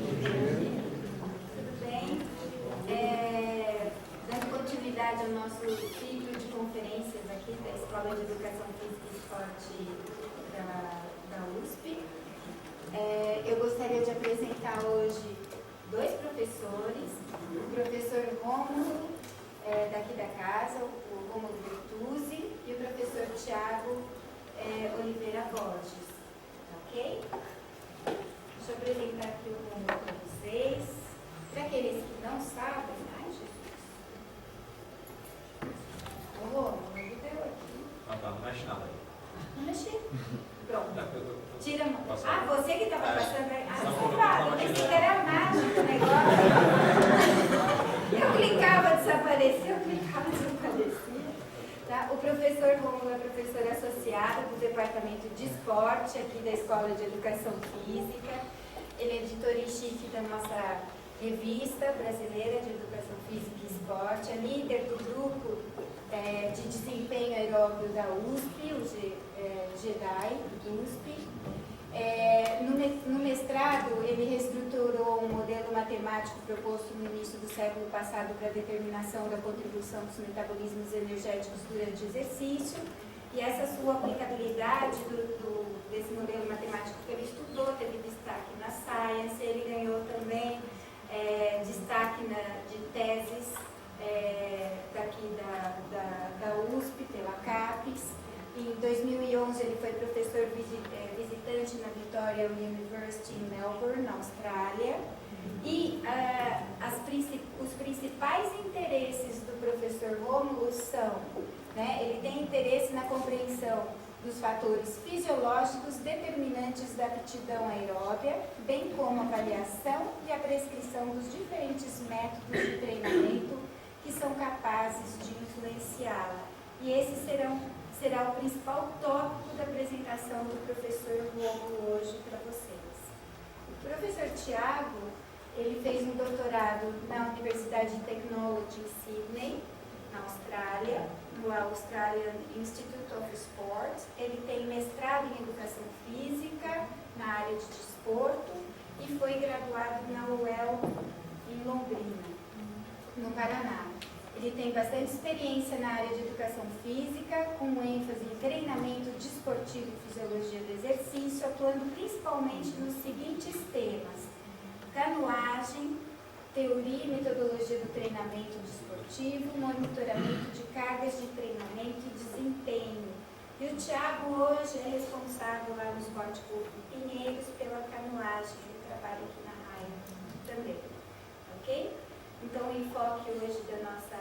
Tudo bem? Dando continuidade ao nosso ciclo de conferências aqui da Escola de Educação Física e Esporte da USP, eu gostaria de apresentar hoje dois professores, o professor Rômulo, daqui da casa, o Rômulo Bertuzzi, e o professor Tiago Oliveira Borges, ok? Deixa eu apresentar aqui o Rômulo para vocês. Para aqueles que não sabem, ai Jesus. Ô Rômulo, me deu aqui. Não mexe nada aí. Não mexi. Pronto. Tira a mão. Passando. Você que estava passando aí. Não, Safado, pensei que era mágico o negócio. Eu clicava, desaparecia, Tá? O professor Rômulo é professor associado do Departamento de Esporte aqui da Escola de Educação Física. Ele é editor em chefe da nossa revista brasileira de Educação Física e Esporte, é líder do grupo de desempenho aeróbio da USP, o GEDAI, USP. No mestrado, ele reestruturou um modelo matemático proposto no início do século passado para a determinação da contribuição dos metabolismos energéticos durante o exercício, e essa sua aplicabilidade desse modelo matemático que ele estudou teve destaque na Science. Ele ganhou também destaque de teses daqui da USP, pela CAPES. Em 2011 ele foi professor visitante na Victoria University em Melbourne, na Austrália. E os principais interesses do professor Rômulo são, ele tem interesse na compreensão dos fatores fisiológicos determinantes da aptidão aeróbia, bem como a avaliação e a prescrição dos diferentes métodos de treinamento que são capazes de influenciá-la. E esse será o principal tópico da apresentação do professor Rômulo hoje para vocês. O professor Tiago, ele fez um doutorado na Universidade de Technology em Sydney, na Austrália, no Australian Institute of Sport. Ele tem mestrado em Educação Física na área de desporto e foi graduado na UEL em Londrina, no Paraná. Ele tem bastante experiência na área de educação física, com ênfase em treinamento desportivo e fisiologia do exercício, atuando principalmente nos seguintes temas: canoagem, teoria e metodologia do treinamento desportivo, monitoramento de cargas de treinamento e desempenho. E o Tiago hoje é responsável lá no Esporte Clube Pinheiros pela canoagem, que trabalha aqui na raia também, ok? Então, o enfoque hoje da nossa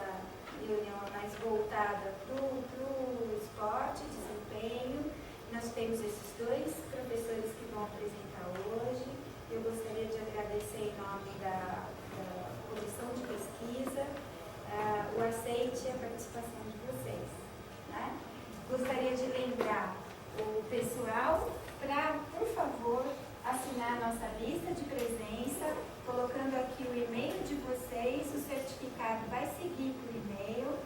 reunião é mais voltada para o esporte, desempenho. Nós temos esses dois professores que vão apresentar hoje. Eu gostaria de agradecer em nome da Comissão de Pesquisa o aceite e a participação de vocês. Né? Gostaria de lembrar o pessoal para, por favor, assinar a nossa lista de presença, colocando aqui o e-mail de vocês. O certificado vai seguir por e-mail,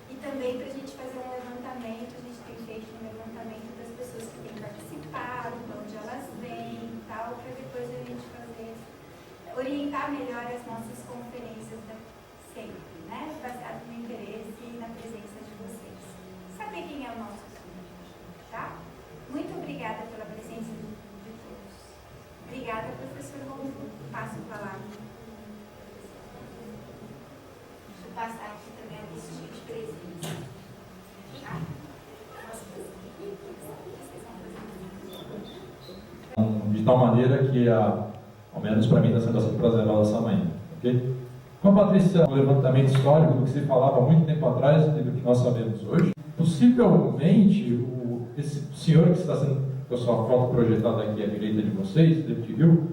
e também para a gente fazer um levantamento. A gente tem feito um levantamento das pessoas que têm participado, de onde elas vêm e tal, para depois a gente orientar melhor as nossas conferências sempre, né? Baseado no interesse e na presença de vocês. Saber quem é o nosso assunto, tá? Muito obrigada pela presença de todos. Obrigada, professor Rômulo. Passo a palavra. Deixa eu passar aqui também a listinha de presença. De tal maneira que, ao menos para mim, está sendo bastante prazerosa essa manhã. Okay? Com a Patrícia, um levantamento histórico do que se falava há muito tempo atrás e do que nós sabemos hoje, possivelmente esse senhor que está sendo com a sua foto projetada aqui à direita de vocês, David Hill,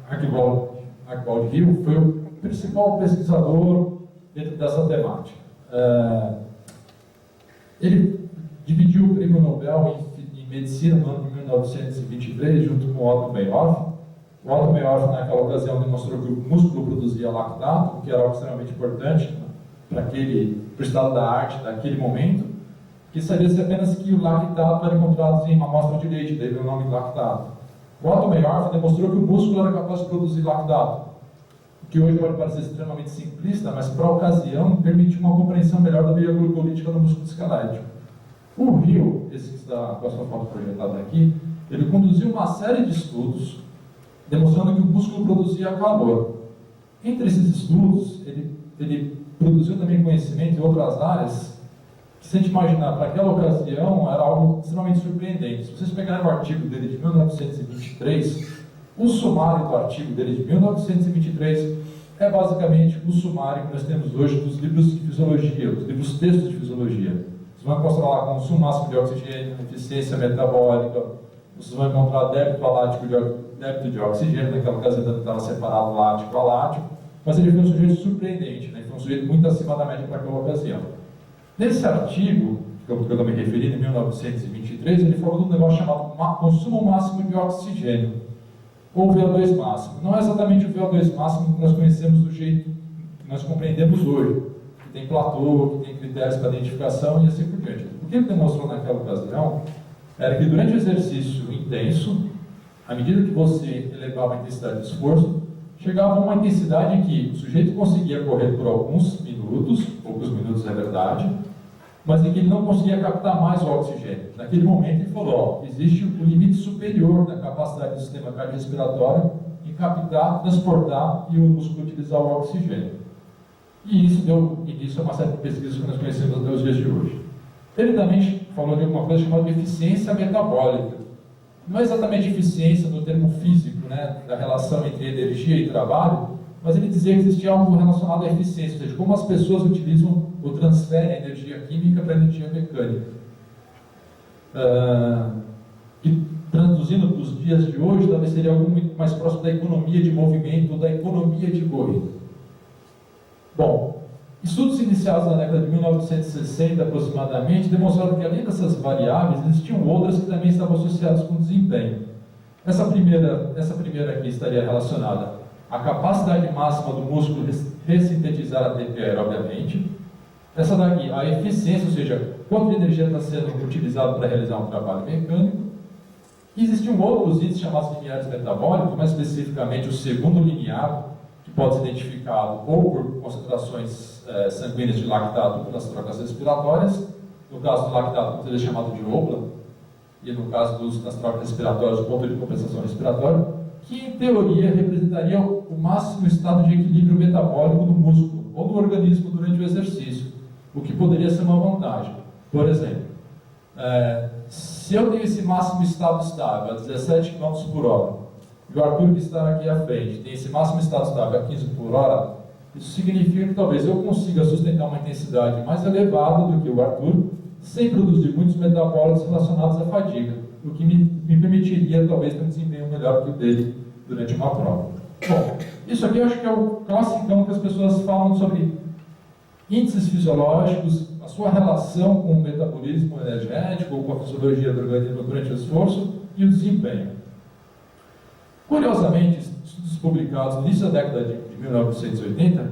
Archibald Hill, foi o principal pesquisador dentro dessa temática. Ele dividiu o prêmio Nobel em medicina no ano de 1923, junto com Otto Meyhoff. O Otto Meyhoff, naquela ocasião, demonstrou que o músculo produzia lactato, que era algo extremamente importante para o estado da arte daquele momento, que sabia-se apenas que o lactato era encontrado em uma amostra de leite, daí o nome lactato. O Otto Mayarth demonstrou que o músculo era capaz de produzir lactato, que hoje pode parecer extremamente simplista, mas para a ocasião permitiu uma compreensão melhor da via glucolítica no músculo esquelético. O Hill, esse que está com a sua foto projetada aqui, ele conduziu uma série de estudos demonstrando que o músculo produzia calor. Entre esses estudos, ele produziu também conhecimento em outras áreas que, se a gente imaginar, para aquela ocasião, era algo extremamente surpreendente. Se vocês pegarem o artigo dele de 1923, o sumário do artigo dele de 1923 é basicamente o sumário que nós temos hoje dos livros de fisiologia, dos livros textos de fisiologia. Vocês vão encontrar lá consumo máximo de oxigênio, eficiência metabólica, vocês vão encontrar débito de oxigênio, naquela ocasião estava separado lático a lático, mas ele foi um sujeito surpreendente, né? Foi um sujeito muito acima da média para aquela ocasião. Nesse artigo, que eu estou me referindo, em 1923, ele falou de um negócio chamado consumo máximo de oxigênio, ou VO2 máximo. Não é exatamente o VO2 máximo que nós conhecemos do jeito que nós compreendemos hoje, que tem platô, que tem critérios para identificação e assim por diante. O que ele demonstrou naquela ocasião era que durante o exercício intenso, à medida que você elevava a intensidade do esforço, chegava a uma intensidade em que o sujeito conseguia correr por alguns minutos, poucos minutos é verdade, mas em que ele não conseguia captar mais o oxigênio. Naquele momento ele falou, ó, existe o limite superior da capacidade do sistema cardiorrespiratório em captar, transportar e o músculo utilizar o oxigênio. E isso deu início a uma série de pesquisas que nós conhecemos até os dias de hoje. Ele também falou de alguma coisa chamada de eficiência metabólica. Não é exatamente eficiência no termo físico, né, da relação entre energia e trabalho, mas ele dizia que existia algo relacionado à eficiência, ou seja, como as pessoas utilizam ou transferem a energia química para a energia mecânica. E traduzindo para os dias de hoje, talvez seria algo muito mais próximo da economia de movimento ou da economia de corrida. Bom, estudos iniciados na década de 1960 aproximadamente demonstraram que, além dessas variáveis, existiam outras que também estavam associadas com desempenho. Essa primeira aqui estaria relacionada à capacidade máxima do músculo ressintetizar ATP aerobiamente. Essa daqui, a eficiência, ou seja, quanto de energia está sendo utilizado para realizar um trabalho mecânico. E existiam outros índices chamados limiares metabólicos, mais especificamente o segundo limiar, que pode ser identificado ou por concentrações sanguíneas de lactato pelas trocas respiratórias, no caso do lactato, ele é chamado de OPLA, e no caso das trocas respiratórias, o ponto de compensação respiratória, que em teoria representaria o máximo estado de equilíbrio metabólico do músculo ou do organismo durante o exercício, o que poderia ser uma vantagem. Por exemplo, se eu tenho esse máximo estado estável a 17 km por hora, e o Arthur que está aqui à frente tem esse máximo estado estável a 15 por hora, isso significa que talvez eu consiga sustentar uma intensidade mais elevada do que o Arthur, sem produzir muitos metabólicos relacionados à fadiga, o que me permitiria talvez ter um desempenho melhor que o dele durante uma prova. Bom, isso aqui eu acho que é o classicão que as pessoas falam sobre índices fisiológicos, a sua relação com o metabolismo energético ou com a fisiologia do organismo durante o esforço e o desempenho. Curiosamente, estudos publicados no início da década de 1980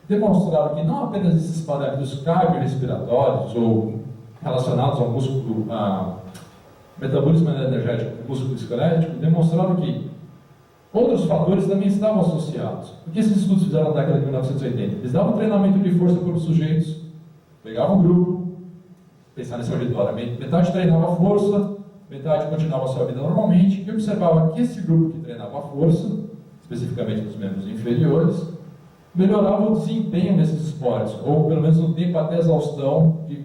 demonstraram que não apenas esses parâmetros cardiorrespiratórios ou relacionados ao músculo, metabolismo energético do músculo esquelético, demonstraram que outros fatores também estavam associados. O que esses estudos fizeram na década de 1980? Eles davam treinamento de força para os sujeitos, pegavam um grupo, pensavam nesse auditório, metade treinava força, metade continuava a sua vida normalmente, e observava que esse grupo que treinava a força, especificamente dos membros inferiores, melhorava o desempenho nesses esportes, ou pelo menos no tempo até exaustão de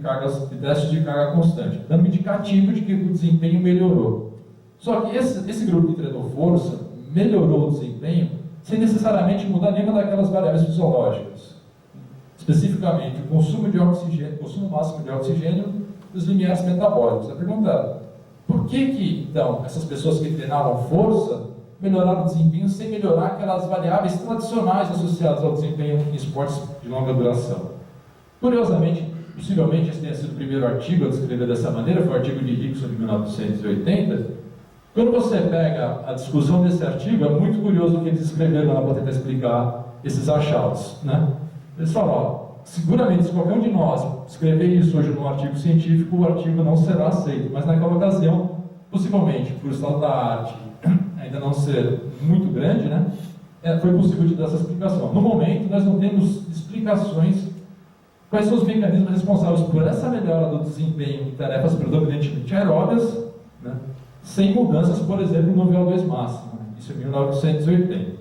testes de carga constante, dando um indicativo de que o desempenho melhorou. Só que esse grupo que treinou força melhorou o desempenho sem necessariamente mudar nenhuma daquelas variáveis fisiológicas, especificamente o consumo de oxigênio, consumo máximo de oxigênio e os limiares metabólicos. A pergunta é, por que então essas pessoas que treinavam força melhoraram o desempenho sem melhorar aquelas variáveis tradicionais associadas ao desempenho em esportes de longa duração? Curiosamente, possivelmente esse tenha sido o primeiro artigo a descrever dessa maneira, foi o artigo de Rickson de 1980. Quando você pega a discussão desse artigo, é muito curioso o que eles escreveram lá para tentar explicar esses achados, né? Eles falam, ó, seguramente se qualquer um de nós escrever isso hoje num artigo científico, o artigo não será aceito, mas naquela ocasião, possivelmente, por estado da arte, ainda não ser muito grande, né, foi possível te dar essa explicação. No momento, nós não temos explicações quais são os mecanismos responsáveis por essa melhora do desempenho em tarefas predominantemente aeróbias, né, sem mudanças, por exemplo, no VO2 máximo. Isso em 1980.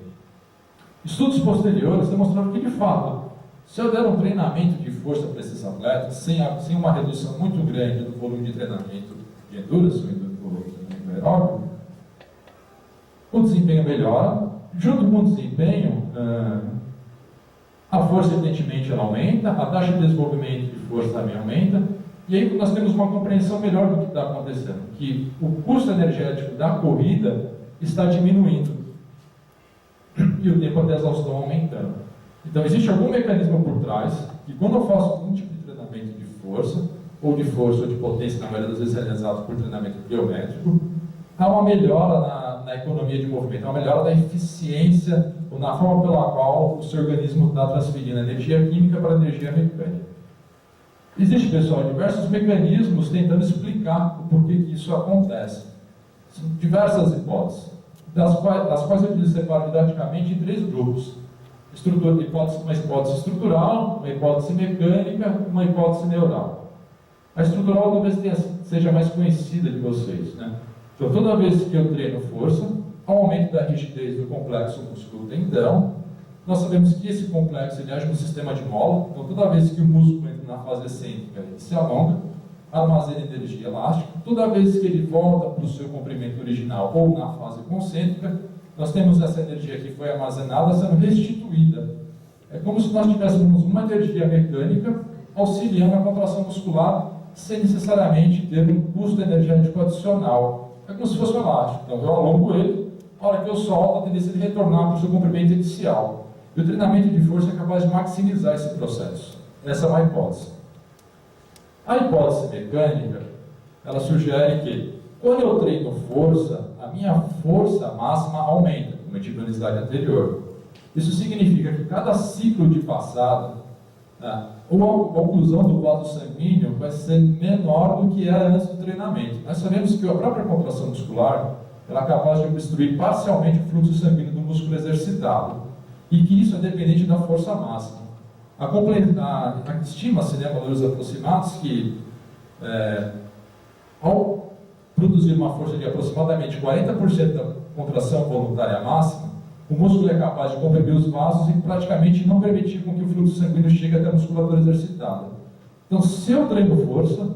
Estudos posteriores demonstraram que, de fato, se eu der um treinamento de força para esses atletas, sem uma redução muito grande do volume de treinamento de endurance, do volume de treinamento aeróbico, o desempenho melhora. Junto com o desempenho, a força, evidentemente, ela aumenta, a taxa de desenvolvimento de força também aumenta, e aí nós temos uma compreensão melhor do que está acontecendo, que o custo energético da corrida está diminuindo e o tempo até exaustão aumentando. Então, existe algum mecanismo por trás que, quando eu faço algum tipo de treinamento de força ou de potência, na maioria das vezes realizado por treinamento biométrico, há uma melhora na economia de movimento, uma melhora da eficiência ou na forma pela qual o seu organismo está transferindo energia química para energia mecânica. Existe, pessoal, diversos mecanismos tentando explicar o porquê que isso acontece. São diversas hipóteses, das quais eu separo didaticamente em 3 grupos. Uma hipótese estrutural, uma hipótese mecânica, uma hipótese neural. A estrutural talvez seja mais conhecida de vocês, né? Então, toda vez que eu treino força, há um aumento da rigidez do complexo músculo-tendão. Nós sabemos que esse complexo ele age no sistema de mola, então toda vez que o músculo entra na fase excêntrica, ele se alonga, armazena energia elástica. Toda vez que ele volta para o seu comprimento original ou na fase concêntrica, nós temos essa energia que foi armazenada sendo restituída. É como se nós tivéssemos uma energia mecânica auxiliando a contração muscular sem necessariamente ter um custo energético adicional. É como se fosse um elástico. Então eu alongo ele, a hora que eu solto, a tendência de retornar para o seu comprimento inicial. E o treinamento de força é capaz de maximizar esse processo. Essa é uma hipótese. A hipótese mecânica, ela sugere que, quando eu treino força, a minha força máxima aumenta, como eu tive na slide anterior. Isso significa que cada ciclo de passada, ou a oclusão do vaso sanguíneo vai ser menor do que era antes do treinamento. Nós sabemos que a própria contração muscular ela é capaz de obstruir parcialmente o fluxo sanguíneo do músculo exercitado, e que isso é dependente da força máxima. Estima-se, valores aproximados, que ao produzir uma força de aproximadamente 40% da contração voluntária máxima, o músculo é capaz de comprimir os vasos e praticamente não permitir com que o fluxo sanguíneo chegue até a musculatura exercitada. Então, se eu treino força,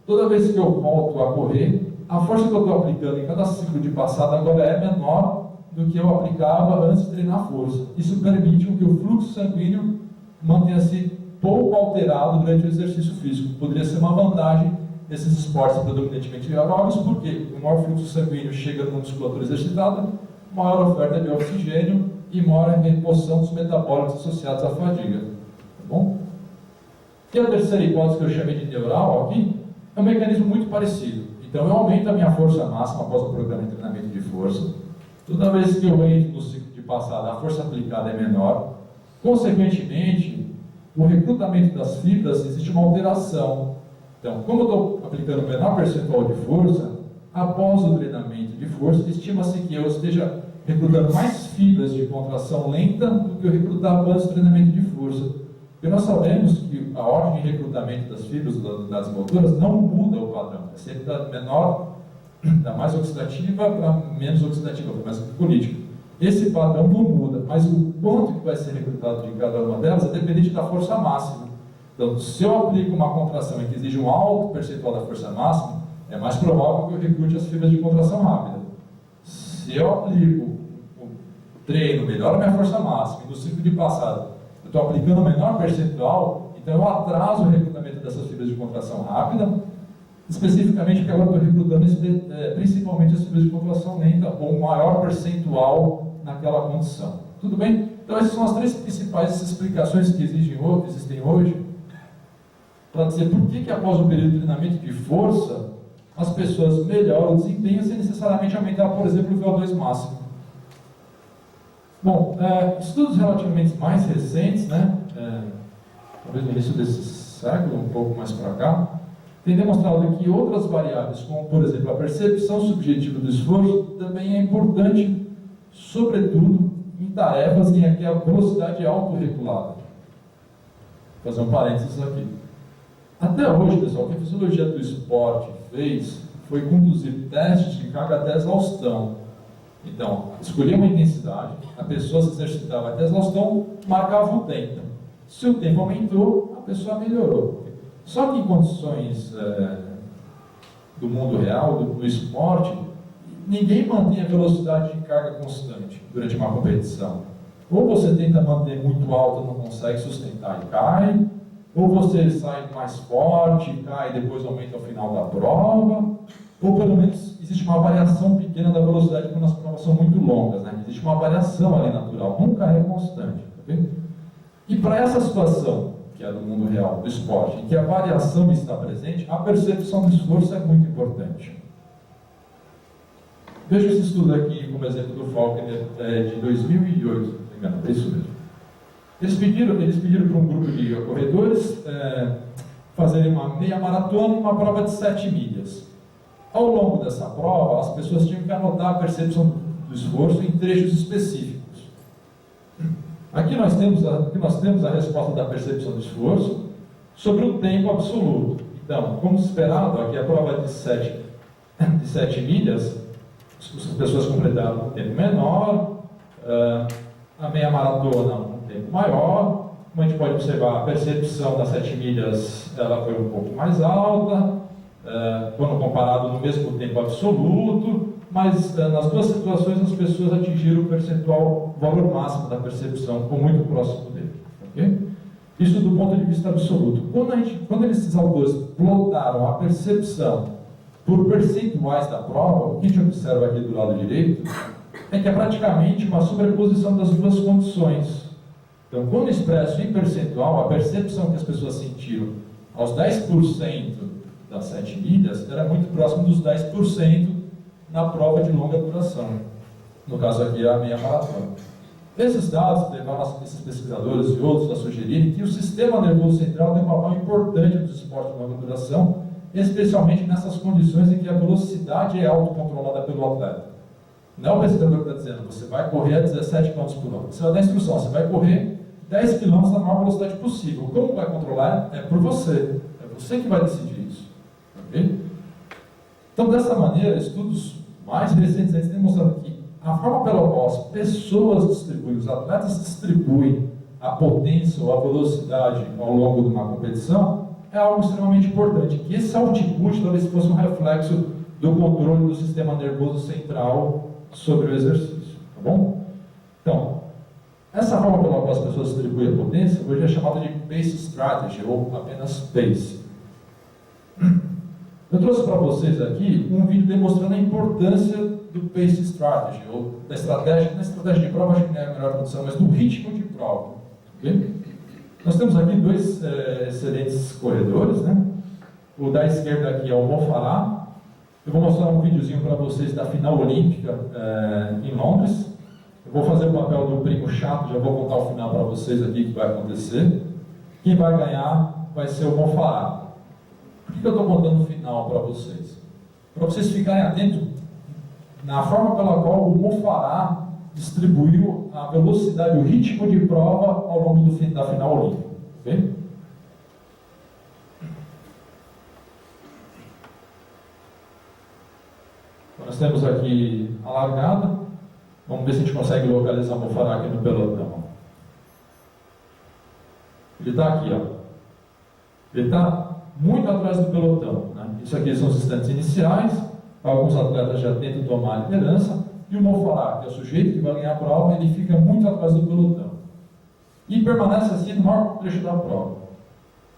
toda vez que eu volto a correr, a força que eu estou aplicando em cada ciclo de passada agora é menor do que eu aplicava antes de treinar força. Isso permite que o fluxo sanguíneo mantenha-se pouco alterado durante o exercício físico. Poderia ser uma vantagem desses esportes predominantemente aeróbicos, porque o maior fluxo sanguíneo chega na musculatura exercitada, maior oferta de oxigênio e maior remoção dos metabólicos associados à fadiga. Tá bom? E a terceira hipótese que eu chamei de neural aqui é um mecanismo muito parecido. Então eu aumento a minha força máxima após o programa de treinamento de força. Toda vez que eu entro no ciclo de passada, a força aplicada é menor. Consequentemente, o recrutamento das fibras existe uma alteração. Então, como eu estou aplicando o menor percentual de força, após o treinamento de força, estima-se que eu esteja recrutando mais fibras de contração lenta do que eu recrutava antes do treinamento de força. Porque nós sabemos que a ordem de recrutamento das fibras das motoras não muda o padrão. É sempre da menor, da mais oxidativa para menos oxidativa, para mais gliccolítica. Esse padrão não muda, mas o quanto que vai ser recrutado de cada uma delas é dependente da força máxima. Então, se eu aplico uma contração em que exige um alto percentual da força máxima, é mais provável que eu recrute as fibras de contração rápida. Se eu aplico o treino, melhoro a minha força máxima, e no ciclo de passada eu estou aplicando o menor percentual, então eu atraso o recrutamento dessas fibras de contração rápida, especificamente porque agora estou recrutando principalmente as fibras de contração lenta, ou um maior percentual naquela condição. Tudo bem? Então essas são as 3 principais explicações que existem hoje para dizer por que após o período de treinamento de força as pessoas melhoram o desempenho sem necessariamente aumentar, por exemplo, o VO2 máximo. Bom, estudos relativamente mais recentes, talvez no início desse século, um pouco mais para cá, têm demonstrado que outras variáveis, como por exemplo a percepção subjetiva do esforço, também é importante sobretudo em tarefas em que a velocidade é autorregulada. Vou fazer um parênteses aqui. Até hoje, pessoal, o que a fisiologia do esporte fez foi conduzir testes de carga até exaustão. Então, escolhia uma intensidade, a pessoa se exercitava até exaustão, marcava o tempo. Se o tempo aumentou, a pessoa melhorou. Só que em condições do mundo real, do esporte, ninguém mantém a velocidade de carga constante durante uma competição. Ou você tenta manter muito alta e não consegue sustentar e cai, ou você sai mais forte, cai e depois aumenta ao final da prova, ou pelo menos existe uma variação pequena da velocidade quando as provas são muito longas, né? Existe uma variação ali natural, nunca é constante. Tá, e para essa situação, que é do mundo real, do esporte, em que a variação está presente, a percepção do esforço é muito importante. Veja esse estudo aqui como exemplo do Faulkner de 2008, se não me engano, é isso mesmo. Eles pediram para um grupo de corredores fazerem uma meia maratona e uma prova de 7 milhas. Ao longo dessa prova, as pessoas tinham que anotar a percepção do esforço em trechos específicos. Aqui nós temos a resposta da percepção do esforço sobre o tempo absoluto. Então, como esperado, aqui a prova de 7 milhas, as pessoas completaram um tempo menor, a meia maratona um tempo maior. Como a gente pode observar, a percepção das 7 milhas ela foi um pouco mais alta, quando comparado no mesmo tempo absoluto, mas nas duas situações as pessoas atingiram o valor máximo da percepção, ficou muito próximo dele. Okay? Isso do ponto de vista absoluto. Quando esses autores plotaram a percepção por percentuais da prova, o que a gente observa aqui do lado direito é que é praticamente uma sobreposição das duas condições. Então, quando expresso em percentual, a percepção que as pessoas sentiram aos 10% das 7 milhas era muito próximo dos 10% na prova de longa duração. No caso aqui, a meia maratona. Esses dados levaram esses pesquisadores e outros a sugerirem que o sistema nervoso central tem um papel importante nos esportes de longa duração, especialmente nessas condições em que a velocidade é autocontrolada pelo atleta. Não é o pesquisador que está dizendo, você vai correr a 17 km por hora. Você vai dar instrução, você vai correr 10 km na maior velocidade possível. Como vai controlar? É por você. É você que vai decidir isso. Okay? Então, dessa maneira, estudos mais recentes têm demonstrado que a forma pela qual as pessoas distribuem, os atletas distribuem a potência ou a velocidade ao longo de uma competição é algo extremamente importante. Que esse output talvez fosse um reflexo do controle do sistema nervoso central sobre o exercício. Tá bom? Então, essa forma pela qual as pessoas distribuem a potência hoje é chamada de Pace Strategy, ou apenas Pace. Eu trouxe para vocês aqui um vídeo demonstrando a importância do Pace Strategy, ou da estratégia, não é estratégia de prova, acho que não é a melhor tradução, mas do ritmo de prova. Okay? Nós temos aqui dois excelentes corredores, né? O da esquerda aqui é o Mo Farah. Eu vou mostrar um videozinho para vocês da final olímpica em Londres. Eu vou fazer o papel do primo chato, já vou contar o final para vocês aqui que vai acontecer. Quem vai ganhar vai ser o Mo Farah. Por que eu estou contando o final para vocês? Para vocês ficarem atentos na forma pela qual o Mo Farah distribuiu a velocidade, o ritmo de prova ao longo da final olímpica. Okay? Então, nós temos aqui a largada. Vamos ver se a gente consegue localizar o Mo Farah aqui no pelotão. Ele está aqui, ó. Ele está muito atrás do pelotão. Né? Isso aqui são os instantes iniciais. Alguns atletas já tentam tomar a liderança. E o Mo Farah, que é o sujeito que vai ganhar a prova, ele fica muito atrás do pelotão. E permanece assim no maior trecho da prova.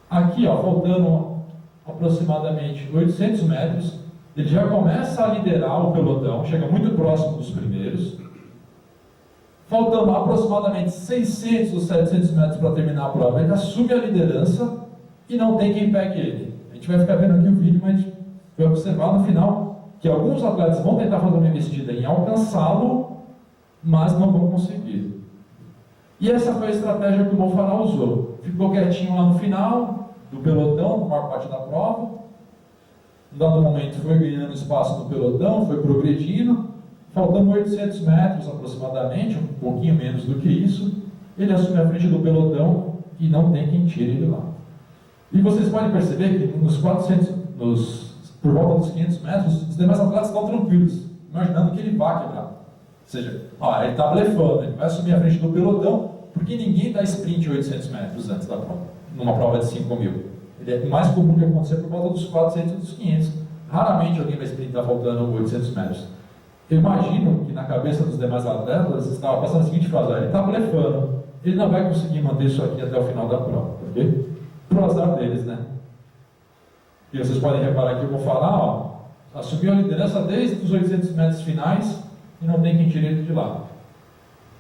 Aqui, ó, faltando aproximadamente 800 metros, ele já começa a liderar o pelotão, chega muito próximo dos primeiros. Faltando aproximadamente 600 ou 700 metros para terminar a prova, ele assume a liderança e não tem quem pegue ele. A gente vai ficar vendo aqui o vídeo, mas a gente vai observar no final que alguns atletas vão tentar fazer uma investida em alcançá-lo, mas não vão conseguir. E essa foi a estratégia que o Mo Farah usou. Ficou quietinho lá no final do pelotão, na maior parte da prova. Em dado momento foi ganhando espaço no pelotão, foi progredindo, faltando 800 metros aproximadamente, um pouquinho menos do que isso, ele assume a frente do pelotão e não tem quem tire ele lá. E vocês podem perceber que por volta dos 500 metros, os demais atletas estão tranquilos, imaginando que ele vai quebrar. Ou seja, ele está blefando, ele vai assumir a frente do pelotão, porque ninguém dá sprint 800 metros antes da prova, numa prova de 5.000. Ele é mais comum de acontecer por volta dos 400 e dos 500. Raramente alguém vai sprintar faltando 800 metros. Eu imagino que na cabeça dos demais atletas estava passando a seguinte frase: ele está blefando, ele não vai conseguir manter isso aqui até o final da prova, ok? Pro azar deles, né? E vocês podem reparar que eu vou falar, assumiu a liderança desde os 800 metros finais e não tem quem tire ele de lá.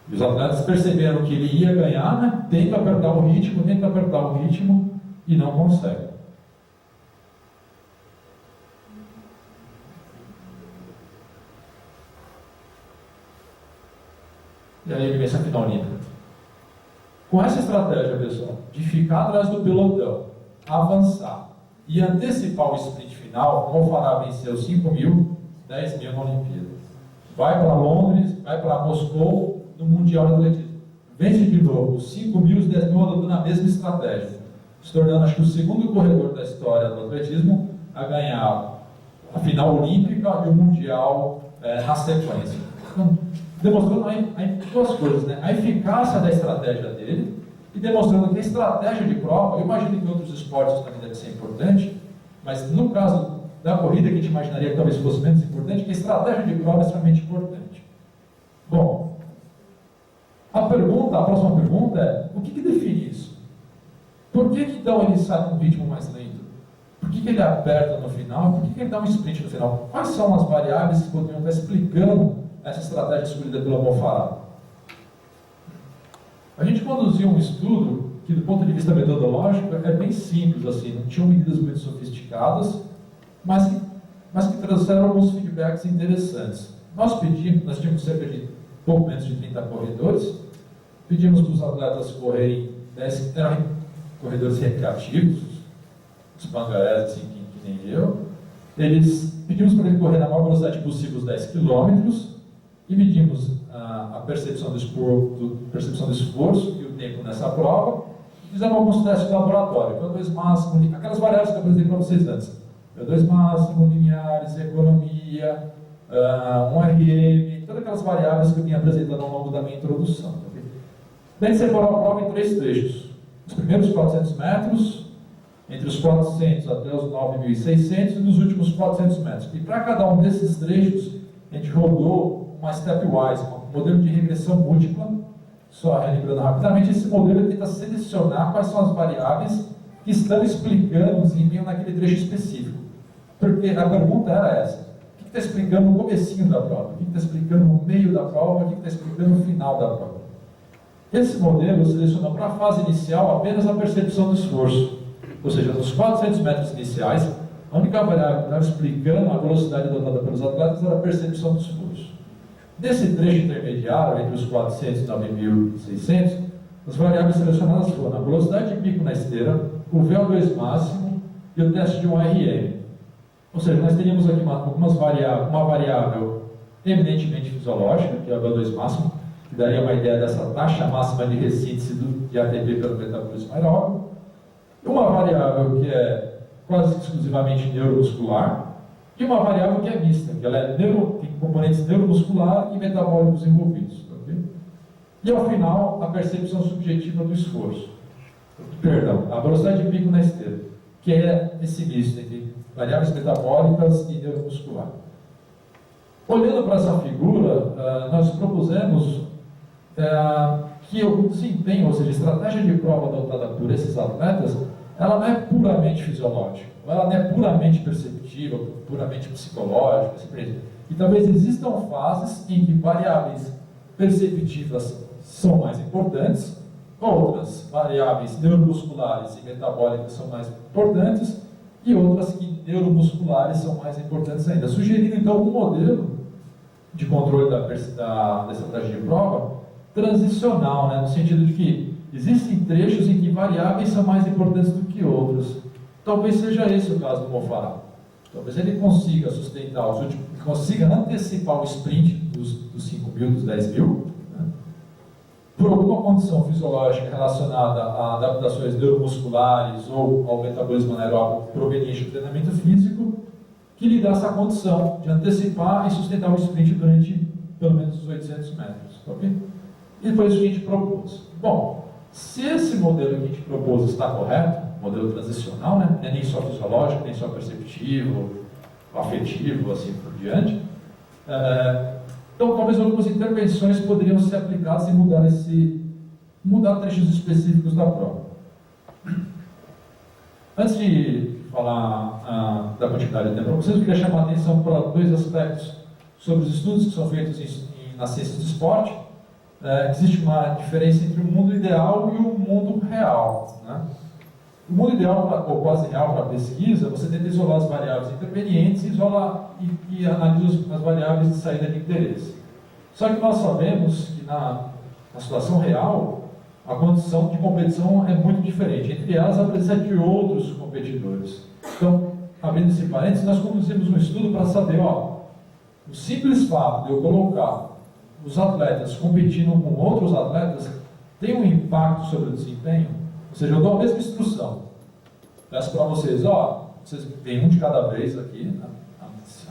E os atletas perceberam que ele ia ganhar, né? Tenta apertar o ritmo e não consegue. E aí ele vem essa finalina. Com essa estratégia, pessoal, de ficar atrás do pelotão, avançar e antecipar o sprint final, o Mo Farah venceu 5.000, 10.000 na Olimpíada. Vai para Londres, vai para Moscou no Mundial de Atletismo. Vence de novo os 5.000 e os 10.000 adotando a mesma estratégia, se tornando, acho que, o segundo corredor da história do atletismo a ganhar a final olímpica e o Mundial na sequência. Então, demonstrando aí duas coisas, né? A eficácia da estratégia dele e demonstrando que a estratégia de prova, eu imagino que em outros esportes também deve ser importante, mas no caso da corrida, que a gente imaginaria que talvez fosse menos importante, que a estratégia de prova é extremamente importante. Bom, a próxima pergunta é: o que define isso? Por que então ele sai com um ritmo mais lento? Por que ele aperta no final? Por que ele dá um sprint no final? Quais são as variáveis que poderiam estar explicando essa estratégia escolhida pelo Mo Farah? A gente conduziu um estudo que, do ponto de vista metodológico, é bem simples, assim, não tinham medidas muito sofisticadas, mas que trouxeram alguns feedbacks interessantes. Nós tínhamos cerca de pouco menos de 30 corredores, pedimos para os atletas correrem 10, eram corredores recreativos, os pangarés, assim, que nem eu. Pedimos para ele correr na maior velocidade possível os 10 km, e medimos a percepção do esforço e o tempo nessa prova. Fizemos alguns testes de laboratório, VO2 máximo, aquelas variáveis que eu apresentei para vocês antes. VO2 máximo, lineares, economia, 1RM, todas aquelas variáveis que eu vinha apresentando ao longo da minha introdução. Okay? Daí separou a prova em 3 trechos. Os primeiros 400 metros, entre os 400 até os 9.600 e nos últimos 400 metros. E para cada um desses trechos, a gente rodou uma stepwise, um modelo de regressão múltipla. Só relembrando rapidamente, esse modelo tenta selecionar quais são as variáveis que estão explicando o desempenho naquele trecho específico. Porque a pergunta era essa: o que está explicando no comecinho da prova? O que está explicando no meio da prova? O que está explicando no final da prova? Esse modelo selecionou para a fase inicial apenas a percepção do esforço. Ou seja, nos 400 metros iniciais, a única variável que estava explicando a velocidade adotada pelos atletas era a percepção do esforço. Nesse trecho intermediário, entre os 400 e 9.600, as variáveis selecionadas foram a velocidade de pico na esteira, o VO2 máximo e o teste de 1RM. Ou seja, nós teríamos aqui uma variável eminentemente fisiológica, que é o VO2 máximo, que daria uma ideia dessa taxa máxima de ressíntese de ATP pelo metabolismo aeróbico. Uma variável que é quase exclusivamente neuromuscular, e uma variável que é mista, que ela tem componentes neuromuscular e metabólicos envolvidos. Okay? E ao final, a percepção subjetiva do esforço. Perdão, a velocidade de pico na esteira, que é esse misto entre variáveis metabólicas e neuromuscular. Olhando para essa figura, nós propusemos que o desempenho, ou seja, a estratégia de prova adotada por esses atletas, ela não é puramente fisiológica, ela não é puramente perceptiva, puramente psicológica, e talvez existam fases em que variáveis perceptivas são mais importantes, outras variáveis neuromusculares e metabólicas são mais importantes, e outras que neuromusculares são mais importantes ainda, sugerindo então um modelo de controle da estratégia de prova transicional, né, no sentido de que existem trechos em que variáveis são mais importantes do que outros. Talvez seja esse o caso do Mo Farah. Talvez ele consiga sustentar consiga antecipar o sprint dos 5 mil, dos 10 mil, né? Por alguma condição fisiológica relacionada a adaptações neuromusculares ou ao metabolismo anaeróbico proveniente do treinamento físico, que lhe dá essa condição de antecipar e sustentar o sprint durante pelo menos os 800 metros. Ok? E depois a gente propôs. Bom, se esse modelo que a gente propôs está correto, modelo transicional, né? Não é nem só fisiológico, nem só perceptivo, afetivo, assim por diante, então talvez algumas intervenções poderiam ser aplicadas e mudar trechos específicos da prova. Antes de falar da quantidade de tempo para vocês, eu queria chamar a atenção para dois aspectos sobre os estudos que são feitos na ciência do esporte. Existe uma diferença entre o mundo ideal e o mundo real, né? O mundo ideal, ou quase real para a pesquisa, você tenta isolar as variáveis intervenientes e analisa as variáveis de saída de interesse. Só que nós sabemos que na situação real, a condição de competição é muito diferente. Entre elas, a presença de outros competidores. Então, abrindo esse parênteses, nós conduzimos um estudo para saber, o simples fato de eu colocar os atletas competindo com outros atletas tem um impacto sobre o desempenho? Ou seja, eu dou a mesma instrução. Peço para vocês, vocês vêm um de cada vez aqui,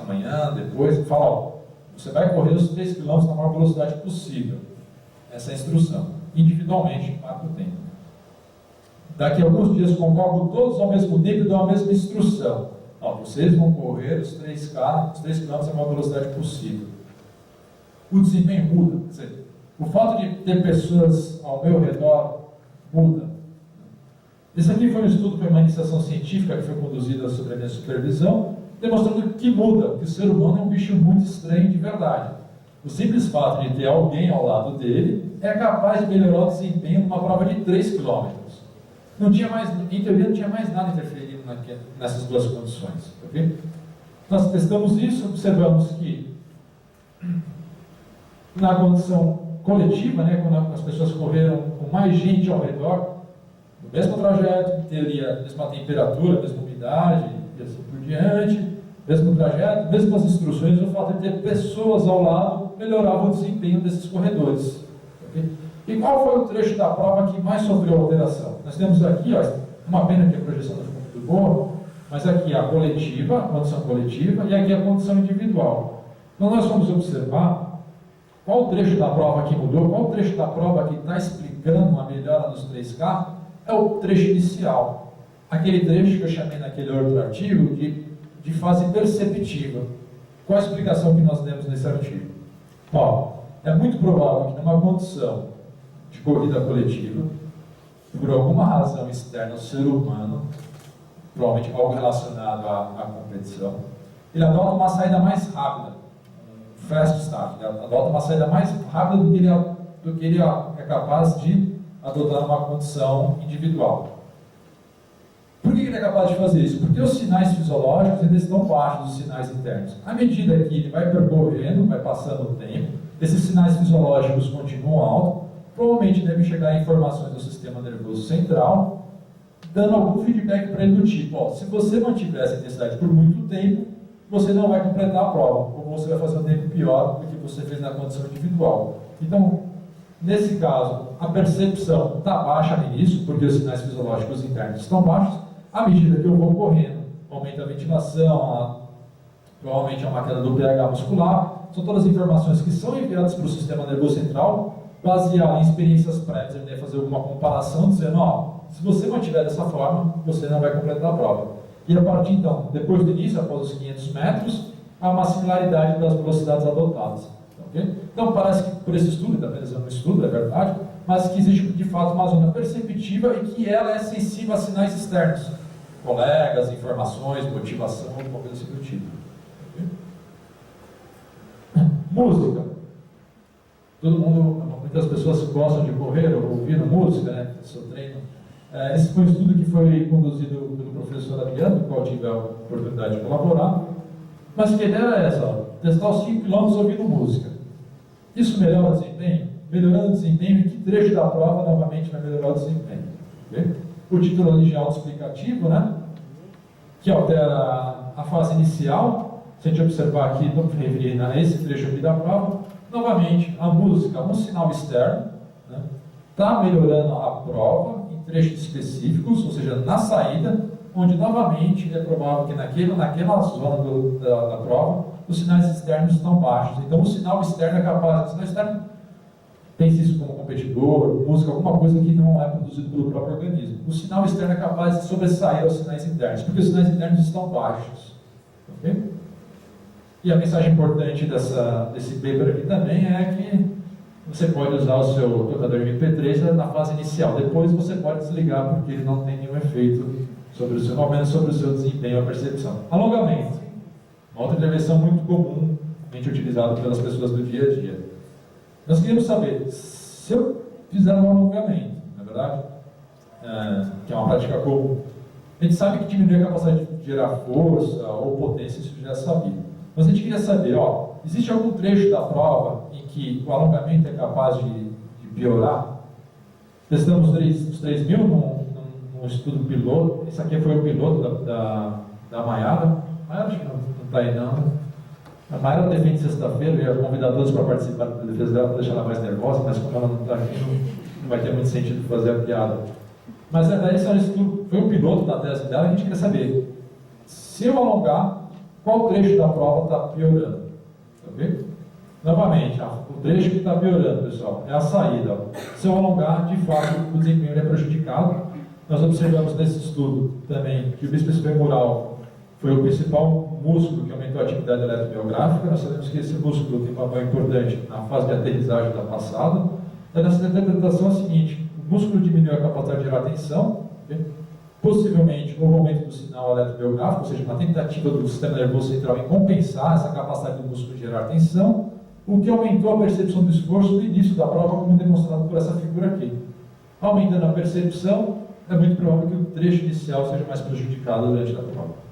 amanhã, depois, e fala, você vai correr os 3 km na maior velocidade possível. Essa é a instrução. Individualmente, impacta o tempo. Daqui a alguns dias, convoco todos ao mesmo tempo e dou a mesma instrução. Vocês vão correr os 3 km na maior velocidade possível. O desempenho muda. Quer dizer, o fato de ter pessoas ao meu redor muda. Esse aqui foi um estudo, foi uma iniciação científica que foi conduzida sob a minha supervisão, demonstrando que muda, que o ser humano é um bicho muito estranho de verdade. O simples fato de ter alguém ao lado dele é capaz de melhorar o desempenho numa prova de 3 km. Não tinha mais, em teoria, não tinha mais nada interferindo nessas duas condições. Okay? Nós testamos isso, observamos que na condição coletiva, quando as pessoas correram com mais gente ao redor, no mesmo trajeto, em teoria, mesma temperatura, mesma umidade, e assim por diante, mesmo trajeto, mesmas instruções, o fato de ter pessoas ao lado melhorava o desempenho desses corredores. Okay? E qual foi o trecho da prova que mais sofreu alteração? Nós temos aqui, uma pena que a projeção não ficou muito boa, mas aqui a coletiva, a condição coletiva, e aqui a condição individual. Então nós vamos observar qual o trecho da prova que mudou, qual o trecho da prova que está explicando uma melhora nos 3K, é o trecho inicial. Aquele trecho que eu chamei naquele outro artigo de fase perceptiva. Qual a explicação que nós demos nesse artigo? É muito provável que numa condição de corrida coletiva, por alguma razão externa ao ser humano, provavelmente algo relacionado à competição, ele adota uma saída mais rápida, fast start, ele adota uma saída mais rápida do que ele é capaz de adotar numa condição individual. Por que ele é capaz de fazer isso? Porque os sinais fisiológicos ainda estão baixos dos sinais internos. À medida que ele vai percorrendo, vai passando o tempo, esses sinais fisiológicos continuam altos, provavelmente devem chegar informações do sistema nervoso central, dando algum feedback para ele do tipo, se você mantiver essa intensidade por muito tempo, você não vai completar a prova, ou você vai fazer um tempo pior do que você fez na condição individual. Então, nesse caso, a percepção está baixa no início, porque os sinais fisiológicos internos estão baixos. À medida que eu vou correndo, aumenta a ventilação, provavelmente uma queda do pH muscular. São todas informações que são enviadas para o sistema nervoso central, baseado em experiências prévias. Ele deve fazer alguma comparação, dizendo, se você mantiver dessa forma, você não vai completar a prova. E a partir, então, depois do início, após os 500 metros, há uma similaridade das velocidades adotadas. Okay? Então, parece que por esse estudo, está apenas um estudo, é verdade, mas que existe, de fato, uma zona perceptiva e que ela é sensível a sinais externos. Colegas, informações, motivação, alguma coisa assim do tipo. Okay? Música. Todo mundo, muitas pessoas gostam de correr ou ouvir música, né? Seu treino. Esse foi um estudo que foi conduzido pelo professor Adriano, com o qual tive a oportunidade de colaborar. Mas que ideia era essa? Testar os 5 km ouvindo música. Isso melhora o desempenho? Melhorando o desempenho, em que trecho da prova novamente vai melhorar o desempenho? Okay? O título ali já é autoexplicativo, né? Que altera a fase inicial. Se a gente observar aqui, não referi a esse trecho aqui da prova, novamente, a música, um sinal externo, está melhorando a prova em trechos específicos, ou seja, na saída, onde novamente é provável que naquela zona da prova os sinais externos estão baixos. Então o sinal externo é capaz, o sinal externo pense isso como competidor, música, alguma coisa que não é produzido pelo próprio organismo. O sinal externo é capaz de sobressair aos sinais internos, porque os sinais internos estão baixos. Okay? E a mensagem importante desse paper aqui também é que você pode usar o seu tocador MP3 na fase inicial. Depois você pode desligar, porque ele não tem nenhum efeito sobre o seu, ao menos sobre o seu desempenho ou percepção. Alongamento. Uma outra intervenção muito comumente utilizada pelas pessoas do dia a dia. Nós queríamos saber, se eu fizer um alongamento, na verdade, que é uma prática comum, a gente sabe que diminui a capacidade de gerar força ou potência, isso já é sabido. Mas a gente queria saber, existe algum trecho da prova em que o alongamento é capaz de piorar? Testamos os 3.000 num estudo piloto. Esse aqui foi o piloto da Mayara. Mayara acho que não está aí não. A Mayara defende sexta-feira, eu ia convidar todos para participar da defesa dela, para deixar ela mais nervosa, mas como ela não está aqui, não vai ter muito sentido fazer a piada. Mas esse é um estudo, foi um piloto da tese dela, e a gente queria saber, se eu alongar, qual trecho da prova está piorando? Ok? Novamente, o trecho que está piorando, pessoal, é a saída. Se eu alongar, de fato, o desempenho é prejudicado. Nós observamos nesse estudo também que o bíceps femoral foi o principal músculo que aumentou a atividade eletromiográfica. Nós sabemos que esse músculo tem um papel importante na fase de aterrissagem da passada. A nossa interpretação é a seguinte: o músculo diminuiu a capacidade de gerar tensão, okay? Possivelmente houve um aumento do sinal eletromiográfico, ou seja, uma tentativa do sistema nervoso central em compensar essa capacidade do músculo de gerar tensão, o que aumentou a percepção do esforço no início da prova, como demonstrado por essa figura aqui. Aumentando a percepção, é muito provável que o trecho inicial seja mais prejudicado durante a prova.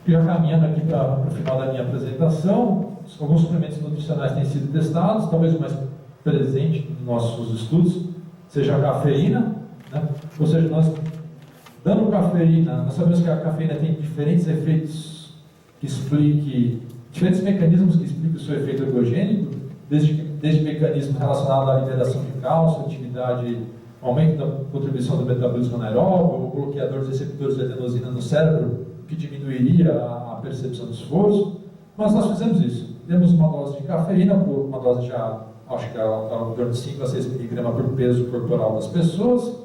Já caminhando aqui para o final da minha apresentação, alguns suplementos nutricionais têm sido testados, talvez o mais presente nos nossos estudos seja a cafeína, né? Ou seja, nós dando cafeína, nós sabemos que a cafeína tem diferentes efeitos diferentes mecanismos que explicam o seu efeito ergogênico, desde mecanismos relacionados à liberação de cálcio, atividade, aumento da contribuição do metabolismo anaeróbio, ou bloqueador dos receptores de adenosina no cérebro, que diminuiria a percepção do esforço. Mas nós fizemos isso. Temos uma dose de cafeína, uma dose já, acho que está em torno de 5 a 6 mg por peso corporal das pessoas,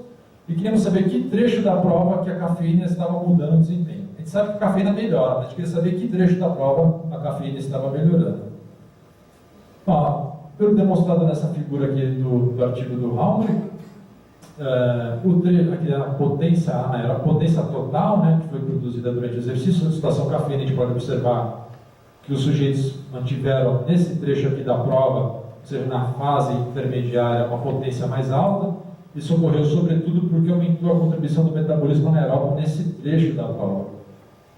e queríamos saber que trecho da prova que a cafeína estava mudando o desempenho. A gente sabe que a cafeína melhora, mas a gente queria saber que trecho da prova a cafeína estava melhorando. Pelo demonstrado nessa figura aqui do artigo do Halmrich, aqui a potência total, né, que foi produzida durante o exercício, na situação cafeína, a gente pode observar que os sujeitos mantiveram nesse trecho aqui da prova, ou seja, na fase intermediária, uma potência mais alta. Isso ocorreu sobretudo porque aumentou a contribuição do metabolismo anaeróbio nesse trecho da prova.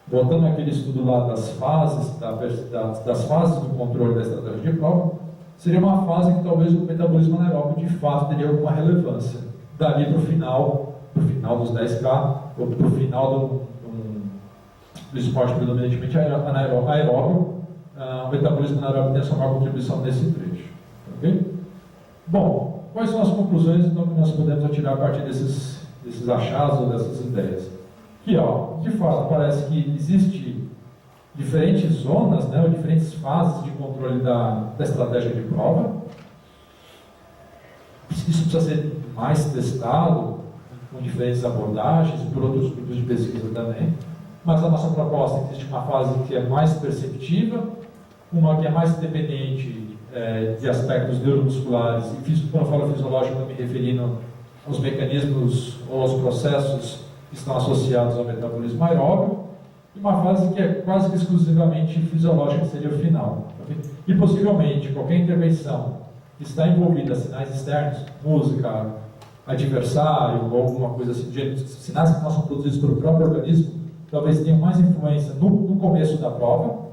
Voltando àquele estudo lá das fases, das fases do controle da estratégia de prova, seria uma fase que talvez o metabolismo anaeróbio de fato teria alguma relevância. Dali para o final dos 10K, ou para o final do esporte predominantemente aeróbio, o metabolismo anaeróbio tem a sua maior contribuição nesse trecho. Okay? Bom, quais são as conclusões então, que nós podemos tirar a partir desses achados ou dessas ideias? Que, de fato, parece que existe diferentes zonas, né, ou diferentes fases de controle da estratégia de prova. Isso precisa ser mais testado com diferentes abordagens, por outros grupos de pesquisa também. Mas a nossa proposta é que existe uma fase que é mais perceptiva, uma que é mais dependente de aspectos neuromusculares, e quando eu falo fisiológico, eu estou me referindo aos mecanismos ou aos processos que estão associados ao metabolismo aeróbio, e uma fase que é quase que exclusivamente fisiológica, que seria o final. Okay? E possivelmente qualquer intervenção que está envolvida em sinais externos, música, adversário, ou alguma coisa assim, sinais que não são produzidos pelo próprio organismo, talvez tenham mais influência no começo da prova.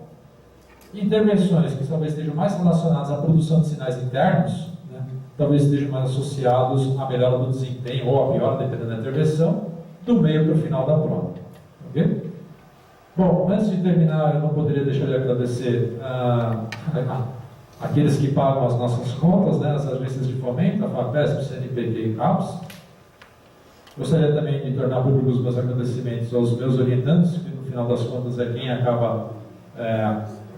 Intervenções que talvez estejam mais relacionadas à produção de sinais internos, né, talvez estejam mais associados à melhora do desempenho ou à piora, dependendo da intervenção, do meio para o final da prova. Okay? Bom, antes de terminar, eu não poderia deixar de agradecer aqueles que pagam as nossas contas, né, as agências de fomento, a FAPESP, CNPq e CAPES. Gostaria também de tornar públicos os meus agradecimentos aos meus orientantes, que no final das contas é quem acaba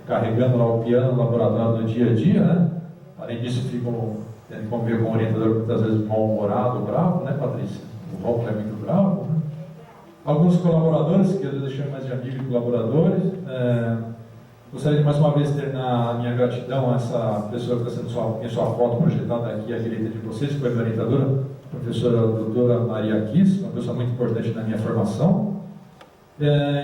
carregando lá o piano no laboratório no dia a dia, né? Além disso, ficam tendo que conviver com um orientador muitas vezes mal-humorado, bravo, né, Patrícia? O Walter é muito bravo, né? Alguns colaboradores, que às vezes eu chamo mais de amigos e colaboradores. Gostaria de mais uma vez ter na minha gratidão a essa pessoa que está sendo sua foto projetada aqui à direita de vocês, que foi minha orientadora, a professora doutora Maria Kiss, uma pessoa muito importante na minha formação.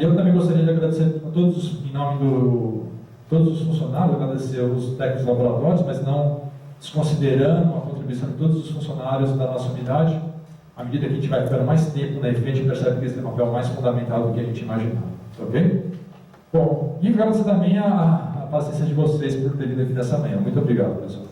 Eu também gostaria de agradecer a todos, em nome de todos os funcionários, agradecer os técnicos laboratórios, mas não desconsiderando a contribuição de todos os funcionários da nossa unidade. À medida que a gente vai ficando mais tempo na EFE, a gente percebe que esse é um papel mais fundamental do que a gente imaginava. Ok? Bom, e agradecer também a paciência de vocês por ter vindo aqui nessa manhã. Muito obrigado, pessoal.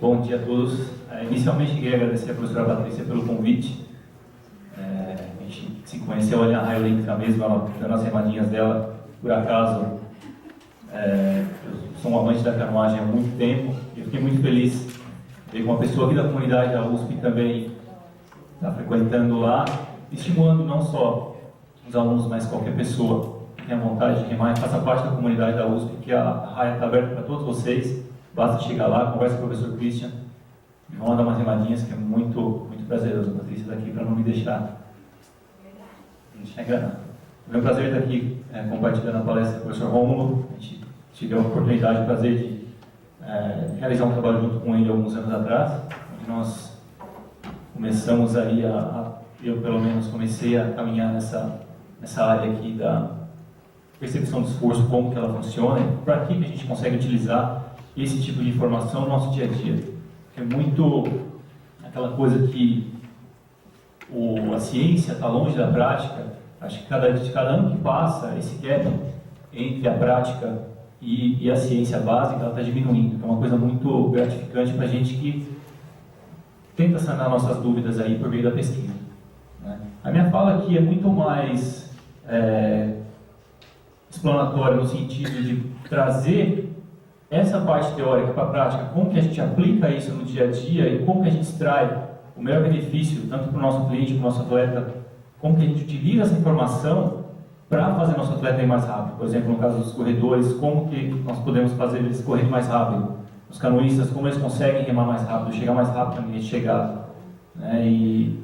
Bom dia a todos. Inicialmente, queria agradecer a professora Patrícia pelo convite. A gente se conheceu ali na Raio Olímpica mesmo, ela dando as remadinhas dela. Por acaso, eu sou um amante da canoagem há muito tempo e fiquei muito feliz de ver uma pessoa aqui da comunidade da USP também está frequentando lá, estimulando não só os alunos, mas qualquer pessoa que tenha vontade de remar e faça parte da comunidade da USP, que a raia está aberta para todos vocês. Basta chegar lá, conversa com o professor Christian e vão dar umas remadinhas, que é muito, muito prazeroso. A Patrícia está aqui para não me deixar enganar. É um prazer estar aqui compartilhando a palestra do professor Rômulo. A gente tive a oportunidade, o prazer de realizar um trabalho junto com ele alguns anos atrás, onde nós começamos aí eu pelo menos comecei a caminhar nessa área aqui da percepção do esforço, como que ela funciona, para que a gente consegue utilizar esse tipo de informação no nosso dia a dia. É muito aquela coisa que a ciência está longe da prática. Acho que cada ano que passa, esse gap entre a prática e a ciência básica está diminuindo. É uma coisa muito gratificante para a gente que tenta sanar nossas dúvidas aí por meio da pesquisa, né? A minha fala aqui é muito mais explanatória no sentido de trazer essa parte teórica para a prática, como que a gente aplica isso no dia a dia e como que a gente extrai o melhor benefício, tanto para o nosso cliente, para o nosso atleta, como que a gente utiliza essa informação para fazer nosso atleta ir mais rápido. Por exemplo, no caso dos corredores, como que nós podemos fazer eles correrem mais rápido. Os canoístas, como eles conseguem remar mais rápido, chegar mais rápido na linha de chegada, né, e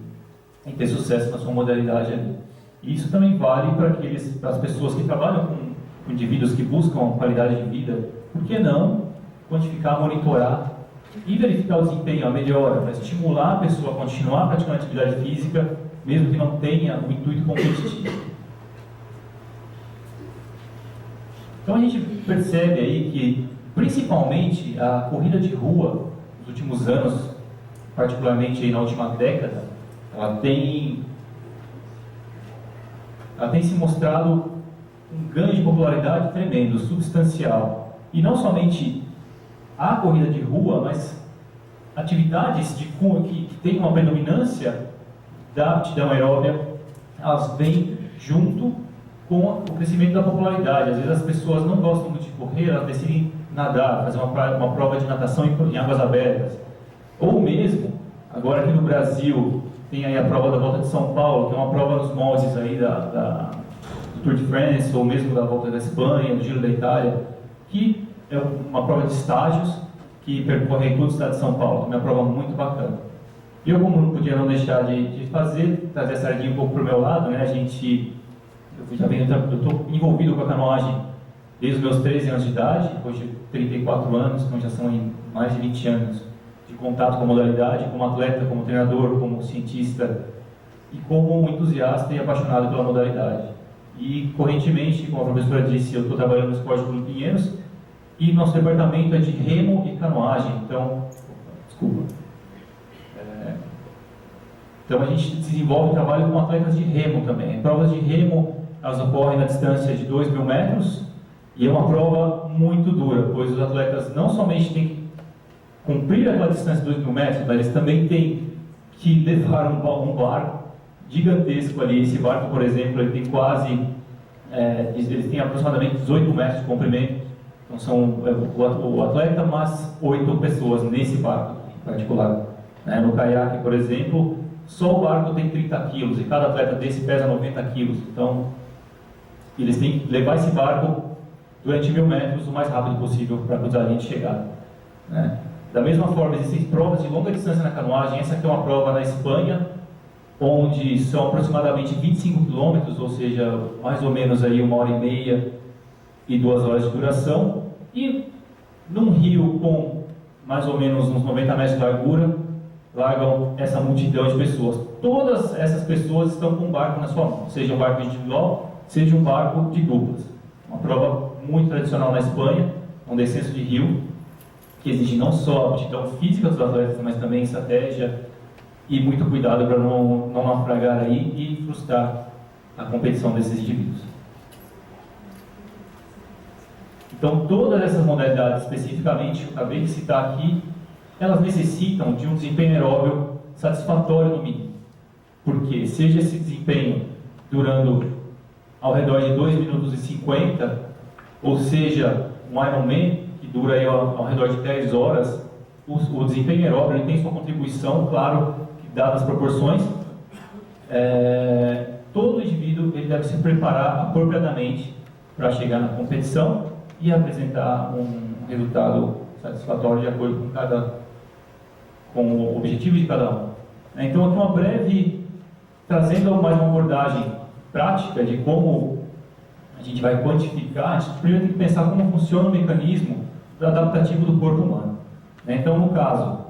ter sucesso na sua modalidade ali. E isso também vale para as pessoas que trabalham com indivíduos que buscam qualidade de vida. Por que não quantificar, monitorar e verificar o desempenho, a melhora, para estimular a pessoa a continuar praticando atividade física, mesmo que não tenha o intuito competitivo. Então a gente percebe aí que, principalmente, a corrida de rua, nos últimos anos, particularmente aí na última década, ela tem se mostrado um ganho de popularidade tremendo, substancial. E não somente a corrida de rua, mas atividades que têm uma predominância da aptidão aeróbia, elas vêm junto com o crescimento da popularidade. Às vezes as pessoas não gostam muito de correr, elas decidem nadar, fazer uma prova de natação em águas abertas. Ou mesmo, agora aqui no Brasil, tem aí a prova da Volta de São Paulo, que é uma prova nos moldes aí do Tour de France, ou mesmo da Volta da Espanha, do Giro da Itália, que é uma prova de estágios que percorre todo o estado de São Paulo. É uma prova muito bacana. Eu, como não podia não deixar de fazer, trazer a sardinha um pouco para o meu lado, né? Eu estou envolvido com a canoagem desde os meus 13 anos de idade, hoje 34 anos, então já são mais de 20 anos de contato com a modalidade, como atleta, como treinador, como cientista e como entusiasta e apaixonado pela modalidade. E, correntemente, como a professora disse, eu estou trabalhando no Esporte Clube Pinheiros e nosso departamento é de remo e canoagem. Então a gente desenvolve trabalho com atletas de remo também. Provas de remo, elas ocorrem na distância de 2.000 metros e é uma prova muito dura, pois os atletas não somente têm que cumprir aquela distância de 2.000 metros, mas eles também têm que levar um barco gigantesco ali. Esse barco, por exemplo, ele tem eles têm aproximadamente 18 metros de comprimento. Então são o atleta mais 8 pessoas nesse barco em particular. No caiaque, por exemplo, só o barco tem 30 quilos e cada atleta desse pesa 90 quilos. Então eles têm que levar esse barco durante 1.000 metros o mais rápido possível para cruzar a linha de chegada. Da mesma forma, existem provas de longa distância na canoagem. Essa aqui é uma prova na Espanha, onde são aproximadamente 25 quilômetros, ou seja, mais ou menos aí 1h30 e 2 horas de duração. E num rio com mais ou menos uns 90 metros de largura, largam essa multidão de pessoas. Todas essas pessoas estão com um barco na sua mão, seja um barco individual, seja um barco de duplas. Uma prova muito tradicional na Espanha, um descenso de rio, que exige não só a aptidão física dos atletas, mas também estratégia e muito cuidado para não naufragar aí e frustrar a competição desses indivíduos. Então, todas essas modalidades, especificamente, eu acabei de citar aqui, elas necessitam de um desempenho aeróbio satisfatório no mínimo. Porque, seja esse desempenho durando ao redor de 2 minutos e 50, ou seja, um Ironman, que dura aí ao redor de 10 horas, o desempenho aeróbio ele tem sua contribuição, claro, que dadas as proporções, todo indivíduo ele deve se preparar apropriadamente para chegar na competição e apresentar um resultado satisfatório de acordo com o objetivo de cada um. Então, aqui uma breve, trazendo mais uma abordagem prática de como a gente vai quantificar. A gente primeiro tem que pensar como funciona o mecanismo adaptativo do corpo humano. Então, no caso,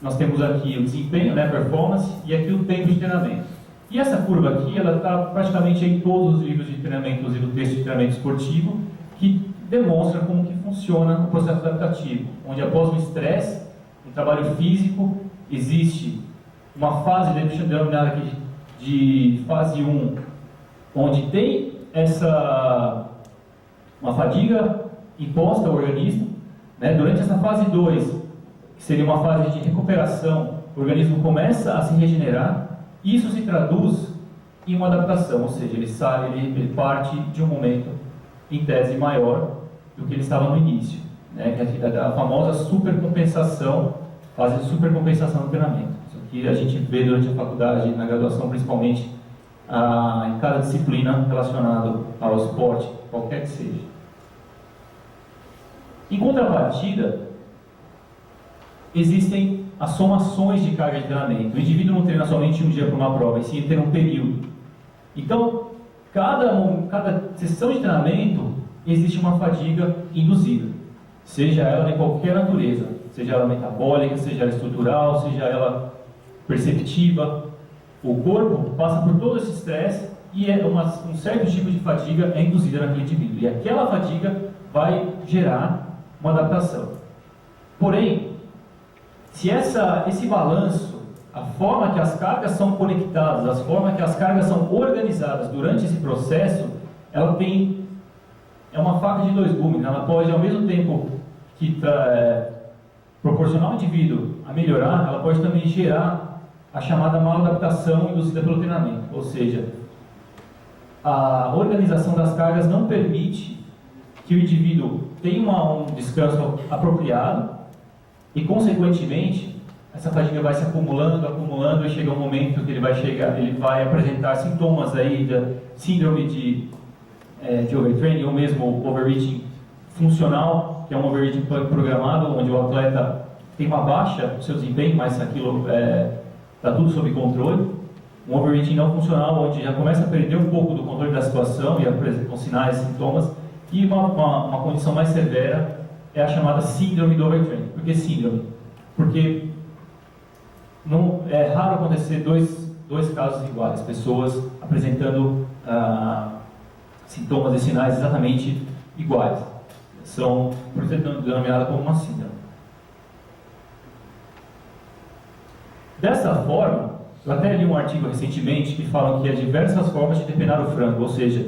nós temos aqui o desempenho, performance, e aqui o tempo de treinamento. E essa curva aqui, ela está praticamente em todos os livros de treinamento, inclusive o texto de treinamento esportivo, que demonstra como que funciona o processo adaptativo, onde após um estresse, um trabalho físico, existe uma fase denominada aqui de fase 1, onde tem uma fadiga imposta ao organismo. Durante essa fase 2, que seria uma fase de recuperação, o organismo começa a se regenerar, e isso se traduz em uma adaptação, ou seja, ele parte de um momento em tese, maior do que ele estava no início, né? Que é a famosa supercompensação, fase de supercompensação do treinamento. Isso aqui a gente vê durante a faculdade, na graduação principalmente, em cada disciplina relacionada ao esporte, qualquer que seja. Em contrapartida, existem as somações de carga de treinamento. O indivíduo não treina somente um dia para uma prova, e sim ter um período. Então, cada sessão de treinamento existe uma fadiga induzida, seja ela de qualquer natureza, seja ela metabólica, seja ela estrutural, seja ela perceptiva. O corpo passa por todo esse estresse e um certo tipo de fadiga é induzida naquele indivíduo. E aquela fadiga vai gerar uma adaptação. Porém, se esse balanço, a forma que as cargas são conectadas, a forma que as cargas são organizadas durante esse processo, ela é uma faca de dois gumes. Ela pode, ao mesmo tempo que proporcionar ao indivíduo a melhorar, ela pode também gerar a chamada maladaptação induzida pelo treinamento. Ou seja, a organização das cargas não permite que o indivíduo tenha um descanso apropriado e, consequentemente, essa fadiga vai se acumulando e chega um momento que ele vai apresentar sintomas aí de síndrome de overtraining ou mesmo overreaching funcional, que é um overreaching programado, onde o atleta tem uma baixa do seu desempenho, mas aquilo está tudo sob controle. Um overreaching não funcional, onde já começa a perder um pouco do controle da situação e apresentam sinais e sintomas. E uma condição mais severa é a chamada síndrome do overtraining. Por que síndrome? Porque é raro acontecer dois casos iguais, pessoas apresentando sintomas e sinais exatamente iguais. Por isso é denominada como uma síndrome. Dessa forma, eu até li um artigo recentemente que fala que há diversas formas de temperar o frango, ou seja,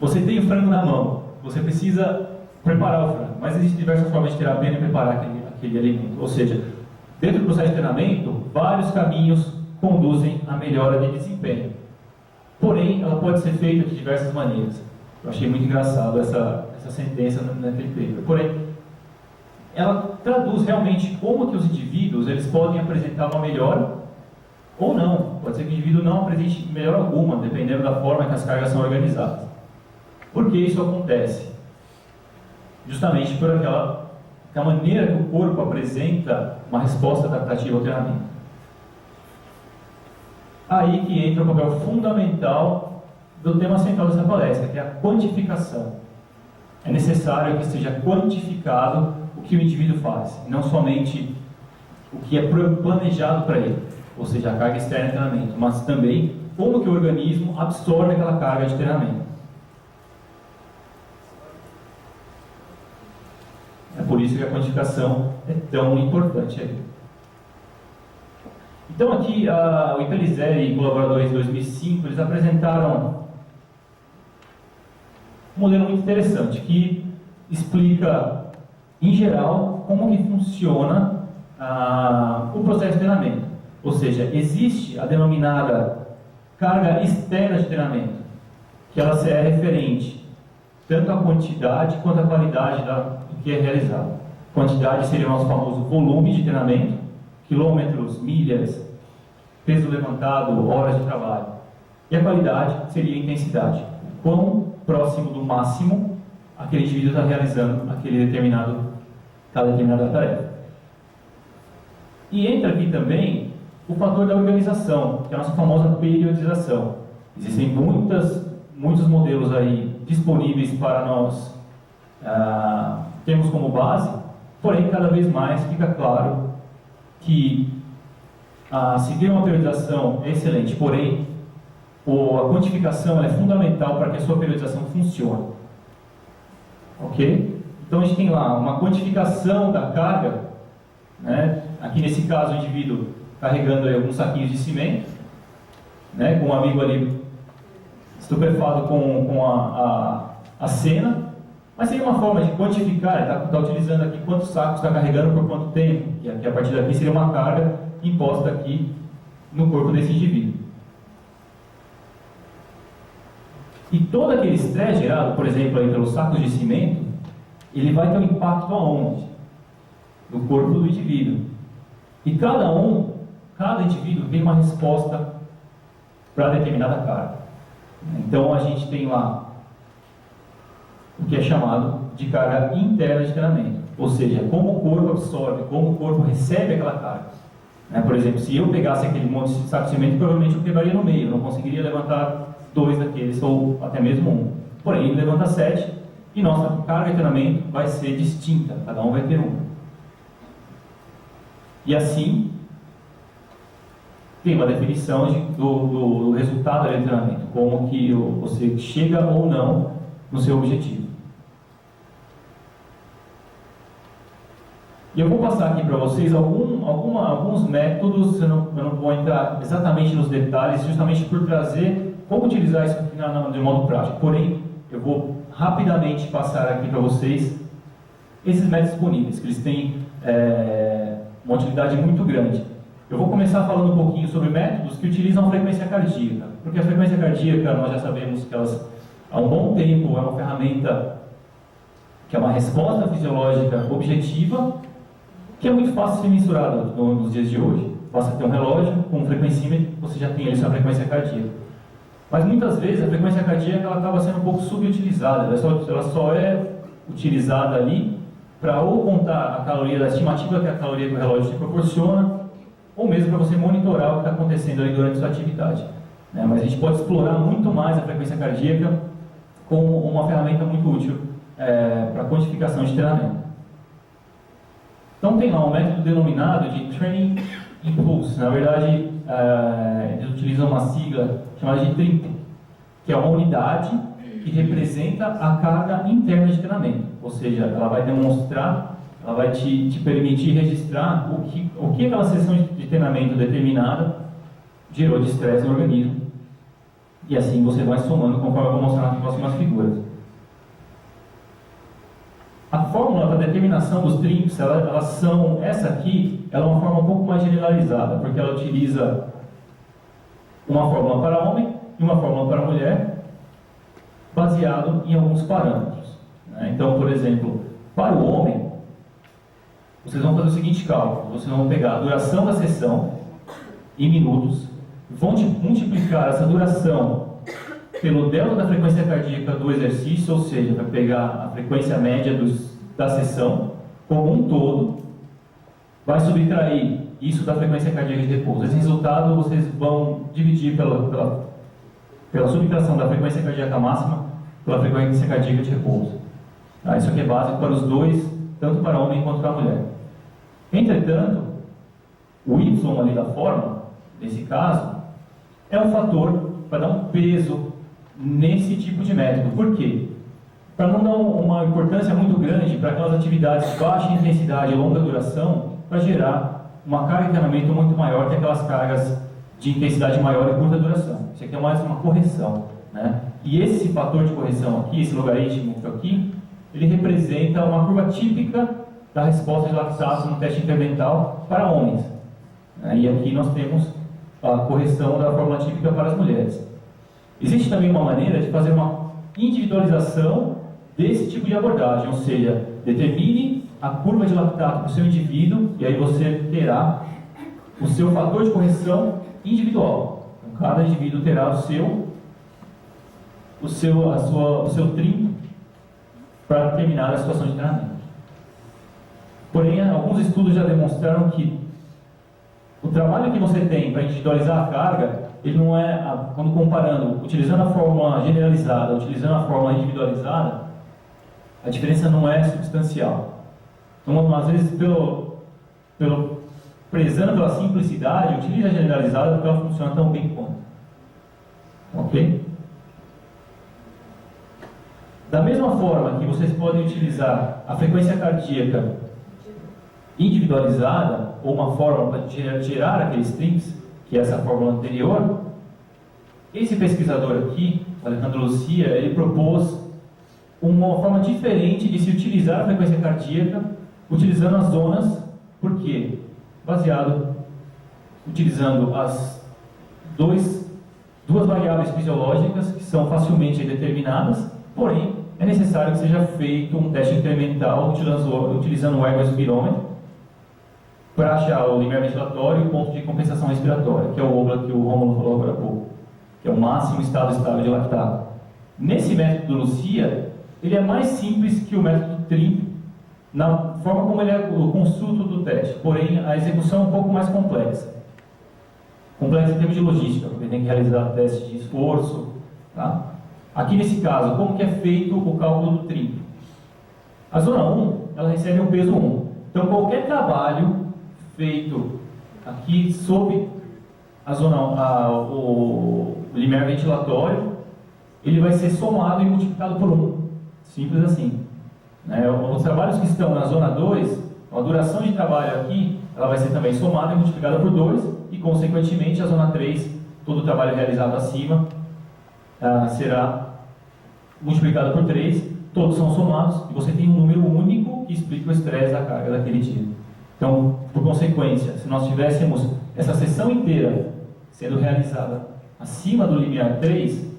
você tem o frango na mão, você precisa preparar o frango, mas existem diversas formas de tirar a pena e preparar aquele alimento. Ou seja, dentro do processo de treinamento, vários caminhos conduzem à melhora de desempenho. Porém, ela pode ser feita de diversas maneiras. Eu achei muito engraçado essa sentença naquele paper. Porém, ela traduz realmente como que os indivíduos eles podem apresentar uma melhora ou não. Pode ser que o indivíduo não apresente melhora alguma, dependendo da forma que as cargas são organizadas. Por que isso acontece? Justamente por aquela maneira que o corpo apresenta uma resposta adaptativa ao treinamento. Aí que entra o papel fundamental do tema central dessa palestra, que é a quantificação. É necessário que seja quantificado o que o indivíduo faz, e não somente o que é planejado para ele, ou seja, a carga externa de treinamento, mas também como que o organismo absorve aquela carga de treinamento. É por isso que a quantificação é tão importante aí. Então aqui, o Ipelizeri e colaboradores em 2005, eles apresentaram um modelo muito interessante, que explica, em geral, como que funciona o processo de treinamento. Ou seja, existe a denominada carga externa de treinamento, que ela é referente tanto à quantidade quanto à qualidade do que é realizado. Quantidade seria o nosso famoso volume de treinamento, quilômetros, milhas, peso levantado, horas de trabalho. E a qualidade seria a intensidade, o quão próximo do máximo aquele indivíduo está realizando cada determinada tarefa. E entra aqui também o fator da organização, que é a nossa famosa periodização. Existem muitos modelos aí disponíveis para nós termos como base, porém cada vez mais fica claro que seguir uma periodização é excelente, porém a quantificação é fundamental para que a sua periodização funcione. Ok? Então a gente tem lá uma quantificação da carga, né? Aqui nesse caso o indivíduo carregando aí alguns saquinhos de cimento, né? Com um amigo ali estupefado com a cena, mas seria uma forma de quantificar, está utilizando aqui quantos sacos está carregando por quanto tempo, e aqui, a partir daqui seria uma carga imposta aqui no corpo desse indivíduo. E todo aquele estresse gerado, por exemplo, aí pelos sacos de cimento, ele vai ter um impacto aonde? No corpo do indivíduo. E cada indivíduo tem uma resposta para determinada carga. Então a gente tem lá o que é chamado de carga interna de treinamento, ou seja, como o corpo absorve, como o corpo recebe aquela carga. Por exemplo, se eu pegasse aquele monte de saco de cimento, provavelmente eu quebraria no meio, eu não conseguiria levantar 2 daqueles, ou até mesmo 1. Porém, ele levanta 7, e nossa carga de treinamento vai ser distinta, cada um vai ter 1. E assim, tem uma definição do resultado do treinamento, como que você chega ou não no seu objetivo. E eu vou passar aqui para vocês alguns métodos, eu não vou entrar exatamente nos detalhes, justamente por trazer como utilizar isso aqui de modo prático. Porém, eu vou rapidamente passar aqui para vocês esses métodos disponíveis, que eles têm uma utilidade muito grande. Eu vou começar falando um pouquinho sobre métodos que utilizam a frequência cardíaca, porque a frequência cardíaca, nós já sabemos que elas, há um bom tempo, é uma ferramenta que é uma resposta fisiológica objetiva, que é muito fácil de ser mensurada nos dias de hoje. Basta ter um relógio com um frequencímetro, você já tem ali sua frequência cardíaca. Mas muitas vezes a frequência cardíaca ela acaba sendo um pouco subutilizada, ela só é utilizada ali para ou contar a caloria da estimativa que a caloria que o relógio te proporciona, ou mesmo para você monitorar o que está acontecendo ali durante a sua atividade. Mas a gente pode explorar muito mais a frequência cardíaca como uma ferramenta muito útil para quantificação de treinamento. Então tem lá um método denominado de Training Impulse. Na verdade, eles utilizam uma sigla chamada de TRIMP, que é uma unidade que representa a carga interna de treinamento. Ou seja, ela vai demonstrar, ela vai te permitir registrar o que aquela sessão de treinamento determinada gerou de estresse no organismo. E assim você vai somando, conforme eu vou mostrar nas próximas figuras. A fórmula da determinação dos TRIMPs, essa aqui, ela é uma forma um pouco mais generalizada, porque ela utiliza uma fórmula para homem e uma fórmula para mulher, baseado em alguns parâmetros. Então, por exemplo, para o homem, vocês vão fazer o seguinte cálculo: vocês vão pegar a duração da sessão em minutos, vão multiplicar essa duração pelo delta da frequência cardíaca do exercício, ou seja, vai pegar a frequência média da sessão como um todo, vai subtrair isso da frequência cardíaca de repouso. Esse resultado vocês vão dividir pela subtração da frequência cardíaca máxima pela frequência cardíaca de repouso. Isso aqui é básico para os dois, tanto para homem quanto para mulher. Entretanto, o Y ali da fórmula, nesse caso, é um fator para dar um peso nesse tipo de método. Por quê? Para não dar uma importância muito grande para aquelas atividades de baixa intensidade e longa duração, para gerar uma carga de treinamento muito maior que aquelas cargas de intensidade maior e curta duração. Isso aqui é mais uma correção. E esse fator de correção aqui, esse logaritmo aqui, ele representa uma curva típica da resposta de lactato no teste incremental para homens. E aqui nós temos a correção da fórmula típica para as mulheres. Existe também uma maneira de fazer uma individualização desse tipo de abordagem, ou seja, determine a curva de lactato para o seu indivíduo e aí você terá o seu fator de correção individual. Então, cada indivíduo terá o seu TRIMP para determinar a situação de treinamento. Porém, alguns estudos já demonstraram que o trabalho que você tem para individualizar a carga, ele não é, quando comparando, utilizando a fórmula generalizada, utilizando a fórmula individualizada, a diferença não é substancial. Então, às vezes, prezando pela simplicidade, utiliza a generalizada porque ela funciona tão bem quanto. Ok? Da mesma forma que vocês podem utilizar a frequência cardíaca individualizada, ou uma fórmula para gerar aqueles TRIMPs, que é essa fórmula anterior, esse pesquisador aqui, Alejandro Lucia, ele propôs uma forma diferente de se utilizar a frequência cardíaca, utilizando as zonas. Por quê? Utilizando as dois duas variáveis fisiológicas que são facilmente determinadas, porém é necessário que seja feito um teste incremental utilizando o ergospirómetro para achar o limiar ventilatório e o ponto de compensação respiratória, que é o OBLA que o Rômulo falou agora há pouco, que é o máximo estado estável de lactato. Nesse método do Lucia, ele é mais simples que o método TRIM, na forma como ele é o construto do teste, porém a execução é um pouco mais complexa. Complexa em termos de logística, porque tem que realizar testes de esforço. Tá? Aqui nesse caso, como que é feito o cálculo do TRIM? A zona 1, ela recebe um peso 1. Então qualquer trabalho feito aqui sob a zona, o limiar ventilatório, ele vai ser somado e multiplicado por 1. Simples assim. Os trabalhos que estão na zona 2, a duração de trabalho aqui, ela vai ser também somada e multiplicada por 2, e consequentemente a zona 3, todo o trabalho realizado acima, será multiplicado por 3, todos são somados, e você tem um número único que explica o estresse da carga daquele dia. Então, por consequência, se nós tivéssemos essa sessão inteira sendo realizada acima do limiar 3,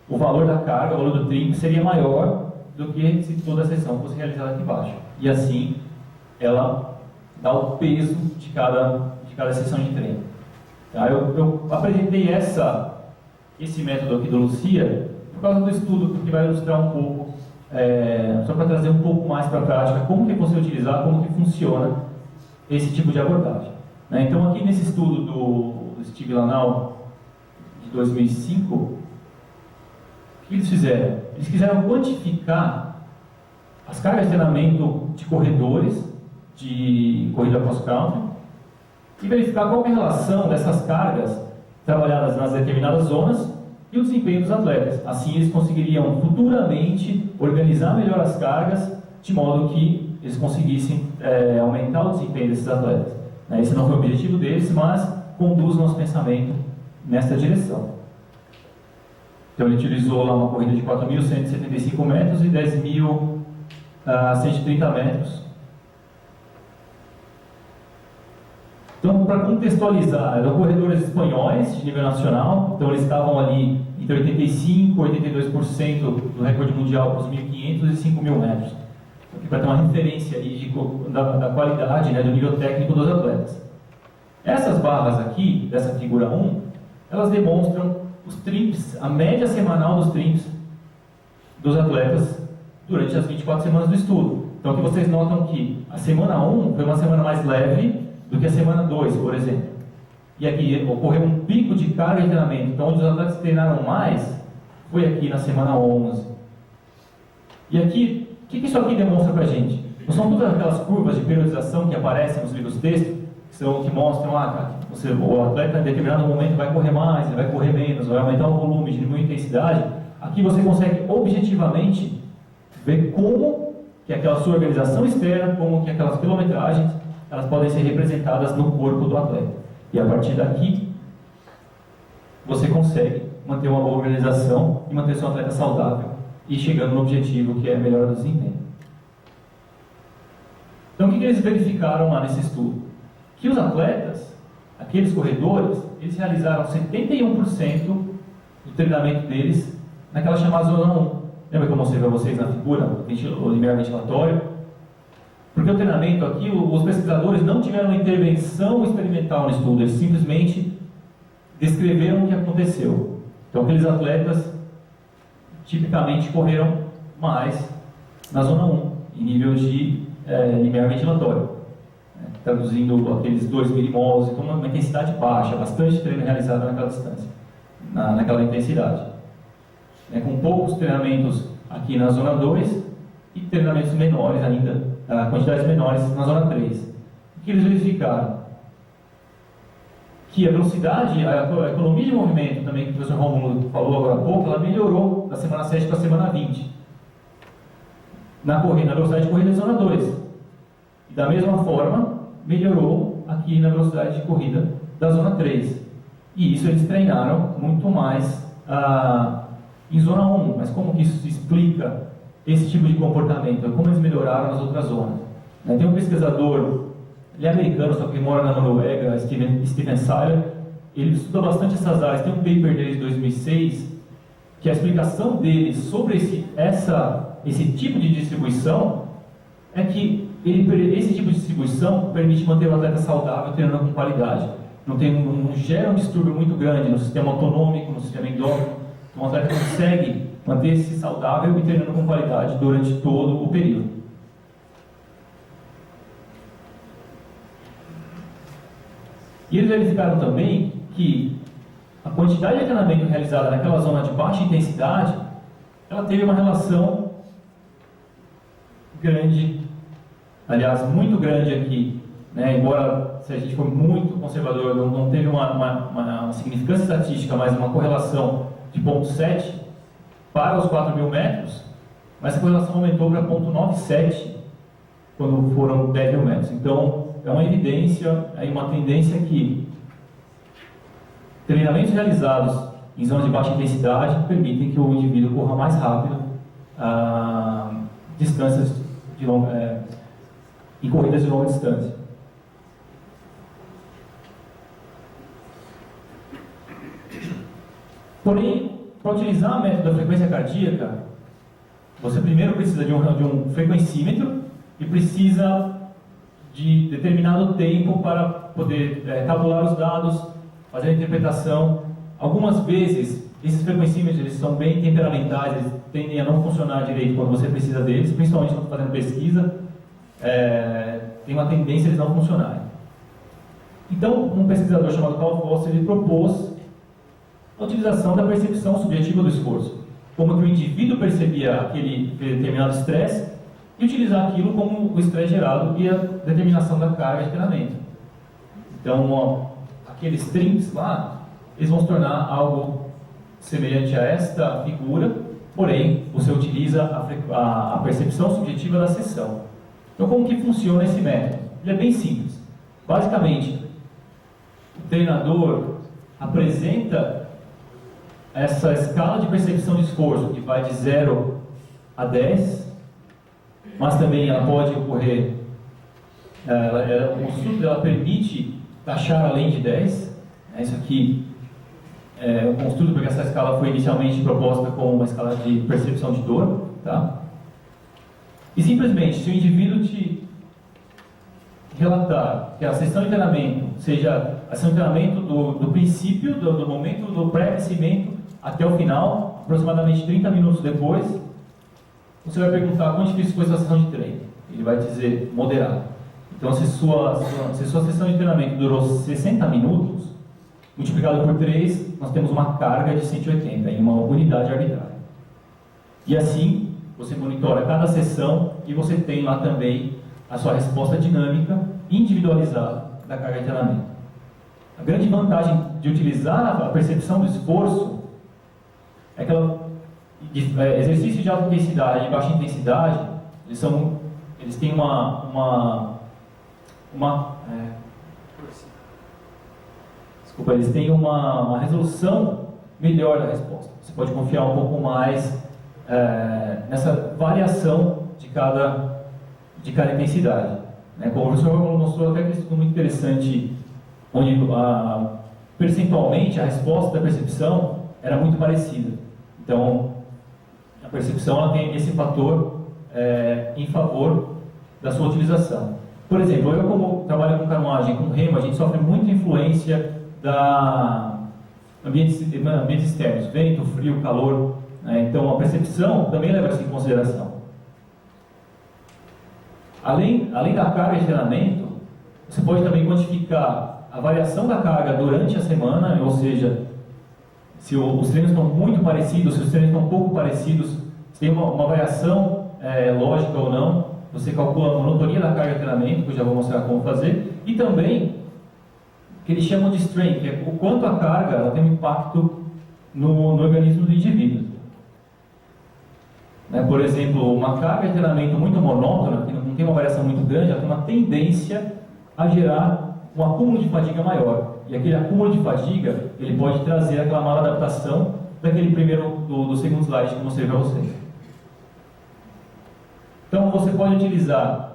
o valor da carga, o valor do TRIM, seria maior do que se toda a sessão fosse realizada aqui embaixo. E assim, ela dá o peso de cada sessão de treino. Tá? Eu apresentei esse método aqui do Lucia por causa do estudo, que vai ilustrar um pouco, só para trazer um pouco mais para a prática, como que você utilizar, como que funciona esse tipo de abordagem. Então, aqui nesse estudo do Steve Lanal, de 2005, o que eles fizeram? Eles quiseram quantificar as cargas de treinamento de corredores de corrida cross-country e verificar qual é a relação dessas cargas trabalhadas nas determinadas zonas e o desempenho dos atletas. Assim, eles conseguiriam futuramente organizar melhor as cargas de modo que eles conseguissem aumentar o desempenho desses atletas. Esse não foi o objetivo deles, mas conduz o nosso pensamento nesta direção. Então ele utilizou lá uma corrida de 4.175 metros e 10.130 metros. Então, para contextualizar, eram corredores espanhóis de nível nacional, então eles estavam ali entre 85% e 82% do recorde mundial para os 1.500 e 5.000 metros. Para ter uma referência aí da qualidade, do nível técnico dos atletas. Essas barras aqui, dessa figura 1, elas demonstram os trimps, a média semanal dos trimps dos atletas durante as 24 semanas do estudo. Então aqui vocês notam que a semana 1 foi uma semana mais leve do que a semana 2, por exemplo. E aqui ocorreu um pico de carga de treinamento. Então onde os atletas treinaram mais foi aqui na semana 11. E aqui, o que isso aqui demonstra para a gente? Não são todas aquelas curvas de periodização que aparecem nos livros texto, que mostram o atleta em determinado momento vai correr mais, ele vai correr menos, vai aumentar o volume, diminuir a intensidade. Aqui você consegue objetivamente ver como que aquela sua organização externa, como que aquelas quilometragens, elas podem ser representadas no corpo do atleta. E a partir daqui, você consegue manter uma boa organização e manter seu atleta saudável e chegando no objetivo que é a melhora do desempenho. Então o que eles verificaram lá nesse estudo? Que os atletas, aqueles corredores, eles realizaram 71% do treinamento deles naquela chamada zona 1. Lembra que eu mostrei para vocês na figura, o limiar ventilatório? Porque o treinamento aqui, os pesquisadores não tiveram intervenção experimental no estudo, eles simplesmente descreveram o que aconteceu. Então aqueles atletas tipicamente correram mais na zona 1, em nível de limiar ventilatório. Traduzindo aqueles 2 milimols, então uma intensidade baixa, bastante treino realizado naquela distância, naquela intensidade. Com poucos treinamentos aqui na zona 2 e treinamentos menores ainda, quantidades menores na zona 3. O que eles verificaram? Que a velocidade, a economia de movimento também, que o professor Rômulo falou agora há pouco, ela melhorou da semana 7 para a semana 20. Na velocidade de corrida da zona 2. E da mesma forma, melhorou aqui na velocidade de corrida da zona 3. E isso eles treinaram muito mais em zona 1. Mas como que isso explica esse tipo de comportamento? Como eles melhoraram nas outras zonas? Tem um pesquisador, ele é americano, só que mora na Noruega, Steven Seiler, ele estuda bastante essas áreas. Tem um paper dele de 2006, que a explicação dele sobre esse tipo de distribuição é que esse tipo de distribuição permite manter o atleta saudável, treinando com qualidade. Não gera um distúrbio muito grande no sistema autonômico, no sistema endócrino. Então, o atleta consegue manter-se saudável e treinando com qualidade durante todo o período. E eles verificaram também que a quantidade de treinamento realizada naquela zona de baixa intensidade, ela teve uma relação grande, aliás, muito grande aqui, né? Embora, se a gente for muito conservador, não teve uma significância estatística, mas uma correlação de 0,7 para os 4.000 metros, mas essa correlação aumentou para 0,97 quando foram 10.000 metros. Então, é uma evidência, é uma tendência que treinamentos realizados em zonas de baixa intensidade permitem que o indivíduo corra mais rápido distâncias em corridas de longa distância. Porém, para utilizar o método da frequência cardíaca, você primeiro precisa de um frequencímetro e precisa de determinado tempo para poder tabular os dados, fazer a interpretação. Algumas vezes, esses frequencímetros eles são bem temperamentais, eles tendem a não funcionar direito quando você precisa deles, principalmente quando está fazendo pesquisa, tem uma tendência a eles não funcionarem. Então, um pesquisador chamado Carl Foster, ele propôs a utilização da percepção subjetiva do esforço, como que o indivíduo percebia aquele determinado estresse e utilizar aquilo como o estresse gerado e a determinação da carga de treinamento. Então, aqueles trinks lá, eles vão se tornar algo semelhante a esta figura, porém, você utiliza a percepção subjetiva da sessão. Então, como que funciona esse método? Ele é bem simples. Basicamente, o treinador apresenta essa escala de percepção de esforço, que vai de 0 a 10, mas também ela pode ocorrer, o estudo dela permite taxar além de 10. Isso aqui é um estudo porque essa escala foi inicialmente proposta como uma escala de percepção de dor. Tá? E simplesmente, se o indivíduo te relatar que a sessão de treinamento seja a sessão de treinamento do princípio, do momento do pré-aquecimento até o final, aproximadamente 30 minutos depois, você vai perguntar quão difícil foi a sua sessão de treino. Ele vai dizer moderado. Então, se sua sessão de treinamento durou 60 minutos, multiplicado por 3, nós temos uma carga de 180 em uma unidade arbitrária. E assim, você monitora cada sessão e você tem lá também a sua resposta dinâmica individualizada da carga de treinamento. A grande vantagem de utilizar a percepção do esforço é que exercícios de alta intensidade e baixa intensidade, eles têm eles têm uma resolução melhor da resposta. Você pode confiar um pouco mais nessa variação de cada intensidade. Como o professor mostrou até que um estudo muito interessante, onde percentualmente a resposta da percepção era muito parecida. Então, a percepção ela tem esse fator em favor da sua utilização. Por exemplo, eu como trabalho com canoagem, com remo, a gente sofre muita influência da ambientes externos, vento, frio, calor. Então, a percepção também leva isso em consideração. Além da carga de treinamento, você pode também quantificar a variação da carga durante a semana, ou seja, se os treinos estão muito parecidos, se os treinos estão um pouco parecidos, se tem uma variação lógica ou não, você calcula a monotonia da carga de treinamento, que eu já vou mostrar como fazer, e também o que eles chamam de strain, que é o quanto a carga ela tem um impacto no organismo do indivíduo. Por exemplo, uma carga de treinamento muito monótona, que não tem uma variação muito grande, ela tem uma tendência a gerar um acúmulo de fadiga maior. E aquele acúmulo de fadiga, ele pode trazer aquela mala adaptação daquele do segundo slide que eu mostrei para vocês. Então, você pode utilizar,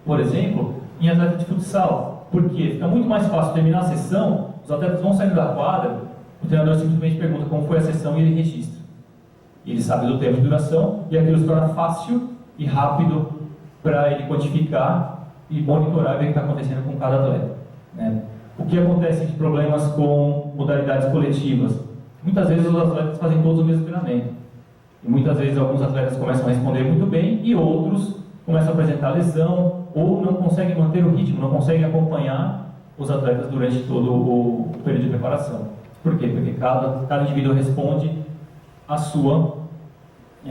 por exemplo, em atleta de futsal. Porque fica muito mais fácil terminar a sessão, os atletas vão saindo da quadra, o treinador simplesmente pergunta como foi a sessão e ele registra. Ele sabe do tempo de duração e aquilo se torna fácil e rápido para ele quantificar e monitorar e ver o que está acontecendo com cada atleta, né? O que acontece de problemas com modalidades coletivas? Muitas vezes os atletas fazem todos o mesmo treinamento. E muitas vezes alguns atletas começam a responder muito bem e outros começam a apresentar lesão ou não conseguem manter o ritmo, não conseguem acompanhar os atletas durante todo o período de preparação. Por quê? Porque cada indivíduo responde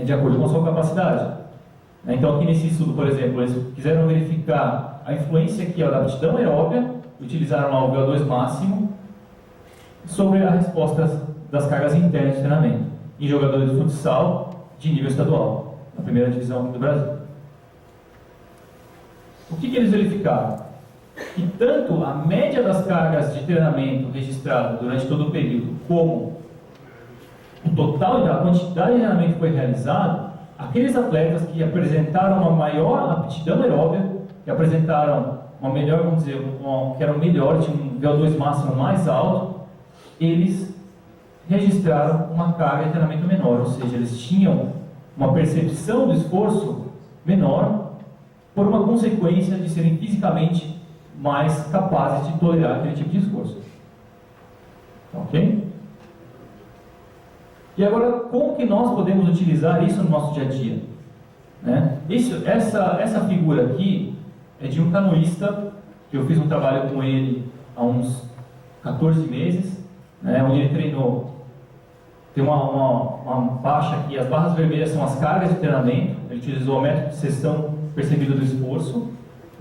de acordo com a sua capacidade. Então aqui nesse estudo, por exemplo, eles quiseram verificar a influência que a da aptidão aeróbia, utilizaram lá o VO2 máximo, sobre as respostas das cargas internas de treinamento em jogadores de futsal de nível estadual, na primeira divisão do Brasil. O que eles verificaram? Que tanto a média das cargas de treinamento registrada durante todo o período, como o total da quantidade de treinamento que foi realizado, aqueles atletas que apresentaram uma maior aptidão aeróbia, que apresentaram uma melhor, vamos dizer, que eram melhores, tinham um VO2 máximo mais alto, eles registraram uma carga de treinamento menor, ou seja, eles tinham uma percepção do esforço menor por uma consequência de serem fisicamente mais capazes de tolerar aquele tipo de esforço. Ok? E agora, como que nós podemos utilizar isso no nosso dia a dia? Né? Essa figura aqui é de um canoísta, que eu fiz um trabalho com ele há uns 14 meses, né, onde ele treinou. Tem uma faixa aqui, as barras vermelhas são as cargas de treinamento, ele utilizou o método de seção percebida do esforço,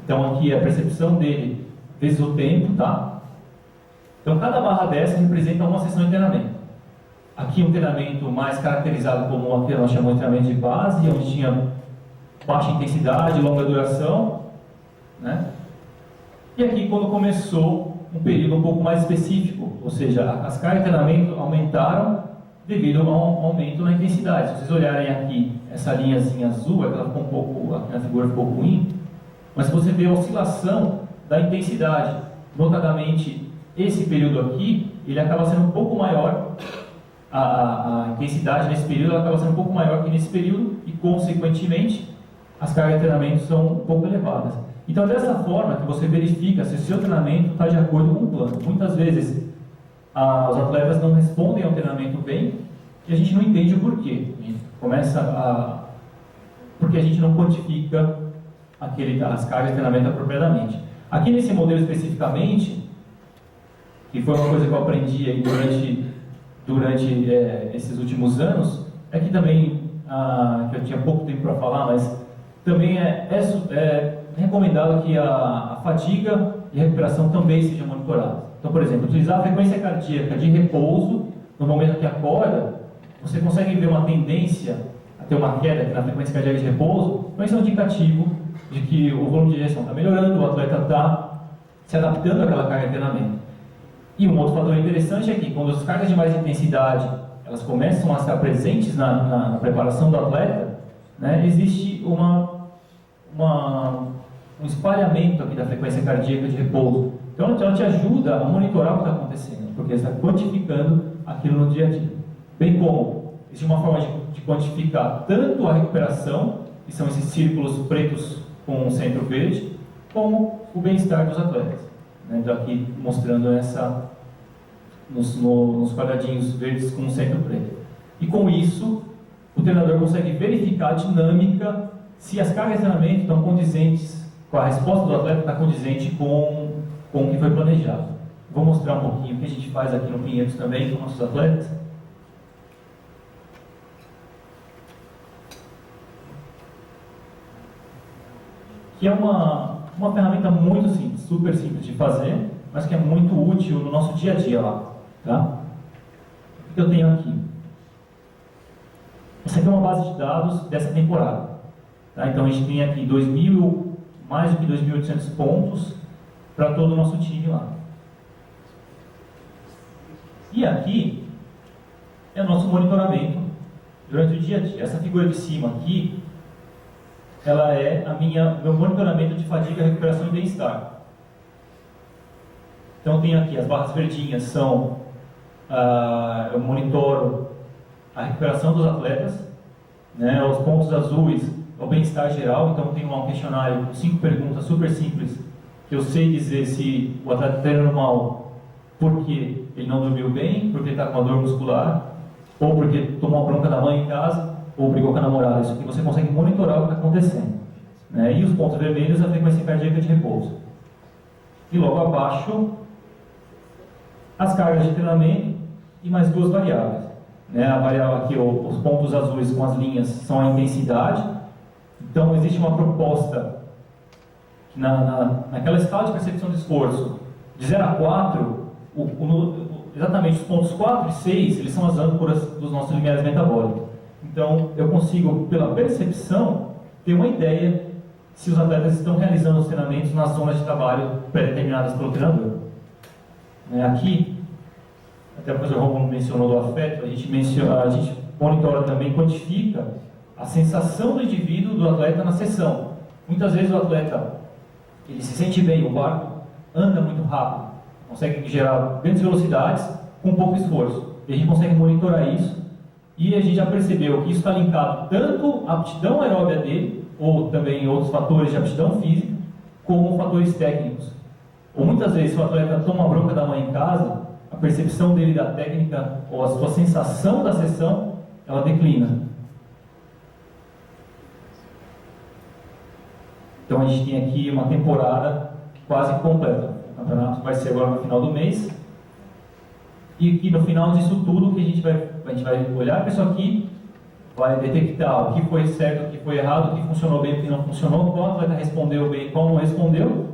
então aqui é a percepção dele vezes o tempo, tá? Então cada barra dessa representa uma sessão de treinamento. Aqui um treinamento mais caracterizado como aqui nós chamamos de treinamento de base, onde tinha baixa intensidade, longa duração, né? E aqui quando começou um período um pouco mais específico, ou seja, as cargas de treinamento aumentaram devido a um aumento na intensidade. Se vocês olharem aqui, essa linhazinha azul, ela ficou um pouco, aqui na figura ficou ruim, mas se você vê a oscilação da intensidade, notadamente esse período aqui, ele acaba sendo um pouco maior, a intensidade nesse período ela acaba sendo um pouco maior que nesse período e, consequentemente, as cargas de treinamento são um pouco elevadas. Então, dessa forma que você verifica se o seu treinamento está de acordo com o plano. Muitas vezes, os atletas não respondem ao treinamento bem e a gente não entende o porquê. A gente porque a gente não quantifica as cargas de treinamento apropriadamente. Aqui nesse modelo especificamente, que foi uma coisa que eu aprendi aí durante esses últimos anos, é que também, que eu tinha pouco tempo para falar, mas também é recomendado que a fadiga e a recuperação também sejam monitoradas. Então, por exemplo, utilizar a frequência cardíaca de repouso no momento que acorda, você consegue ver uma tendência a ter uma queda aqui na frequência cardíaca de repouso, então isso é um indicativo de que o volume de injeção está melhorando, o atleta está se adaptando àquela carga de treinamento. E um outro fator interessante é que quando as cargas de mais intensidade elas começam a estar presentes na preparação do atleta, né, existe um espalhamento aqui da frequência cardíaca de repouso. Então ela te ajuda a monitorar o que está acontecendo, porque você está quantificando aquilo no dia a dia. Bem como existe uma forma de quantificar tanto a recuperação, que são esses círculos pretos com um centro verde, como o bem-estar dos atletas. Então aqui mostrando nos quadradinhos verdes com um centro preto. E com isso, o treinador consegue verificar a dinâmica, se as cargas de treinamento estão condizentes, com a resposta do atleta está condizente com o que foi planejado. Vou mostrar um pouquinho o que a gente faz aqui no Pinheiros também com nossos atletas. Que é uma ferramenta muito simples, super simples de fazer, mas que é muito útil no nosso dia a dia lá. Tá? O que eu tenho aqui? Essa aqui é uma base de dados dessa temporada. Tá? Então a gente tem aqui mais do que 2.800 pontos para todo o nosso time lá. E aqui é o nosso monitoramento durante o dia a dia. Essa figura de cima aqui, ela é meu monitoramento de fadiga, recuperação e bem-estar. Então tem aqui as barras verdinhas, são, eu monitoro a recuperação dos atletas, né? Os pontos azuis é o bem-estar geral, então tem um questionário com 5 perguntas super simples, que eu sei dizer se o atleta está treinando mal porque ele não dormiu bem, porque ele está com uma dor muscular, ou porque tomou uma bronca da mãe em casa, ou brigou com a namorada. Isso aqui você consegue monitorar o que está acontecendo, né? E os pontos vermelhos é a frequência cardíaca de repouso. E logo abaixo, as cargas de treinamento e mais 2 variáveis, né? A variável aqui, os pontos azuis com as linhas, são a intensidade. Então existe uma proposta que naquela escala de percepção de esforço de 0 a 4, exatamente os pontos 4 e 6, eles são as âncoras dos nossos limiares metabólicos. Então eu consigo, pela percepção, ter uma ideia se os atletas estão realizando os treinamentos nas zonas de trabalho pré-determinadas pelo treinador. Aqui, até o professor Romulo mencionou do afeto, a gente monitora também, quantifica a sensação do indivíduo, do atleta na sessão. Muitas vezes o atleta, ele se sente bem, o barco anda muito rápido, consegue gerar grandes velocidades com pouco esforço. E a gente consegue monitorar isso, e a gente já percebeu que isso está linkado tanto à aptidão aeróbia dele, ou também outros fatores de aptidão física, como fatores técnicos. Ou muitas vezes, se o atleta toma uma bronca da mãe em casa, a percepção dele da técnica, ou a sua sensação da sessão, ela declina. Então a gente tem aqui uma temporada quase completa. O campeonato vai ser agora no final do mês. E aqui no final disso tudo, que a gente vai olhar para isso aqui, vai detectar o que foi certo, o que foi errado, o que funcionou bem, o que não funcionou, qual atleta respondeu bem, qual não respondeu,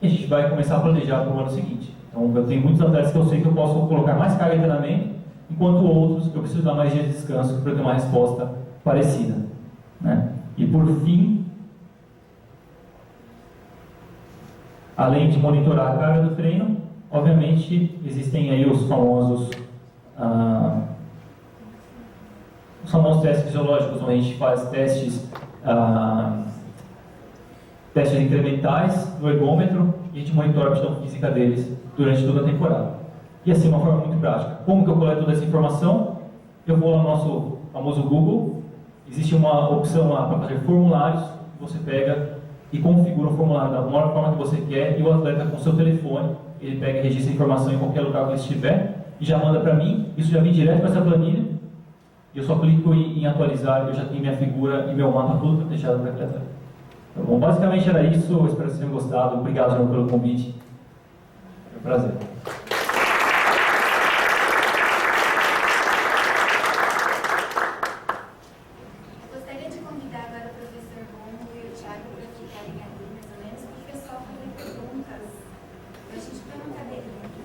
e a gente vai começar a planejar para o ano seguinte. Então eu tenho muitos atletas que eu sei que eu posso colocar mais carga de treinamento, enquanto outros que eu preciso dar mais dias de descanso para ter uma resposta parecida, né? E por fim, além de monitorar a carga do treino, obviamente existem aí os famosos testes fisiológicos, onde a gente faz testes incrementais no ergômetro e a gente monitora a aptidão física deles durante toda a temporada. E assim, uma forma muito prática. Como que eu coleto toda essa informação? Eu vou lá no nosso famoso Google, existe uma opção lá para fazer formulários, você pega e configura o formulário da maior forma que você quer, e o atleta com seu telefone, ele pega e registra a informação em qualquer lugar que ele estiver e já manda para mim. Isso já vem direto para essa planilha, e eu só clico em atualizar, eu já tenho minha figura e meu mapa tudo deixado para atleta. Tá bom? Basicamente era isso, eu espero que vocês tenham gostado. Obrigado, João, pelo convite. Foi um prazer. Gostaria de convidar agora o professor Romulo e o Thiago para ficarem ali, mais ou menos, para o pessoal fazer perguntas. A gente põe uma cadeirinha aqui.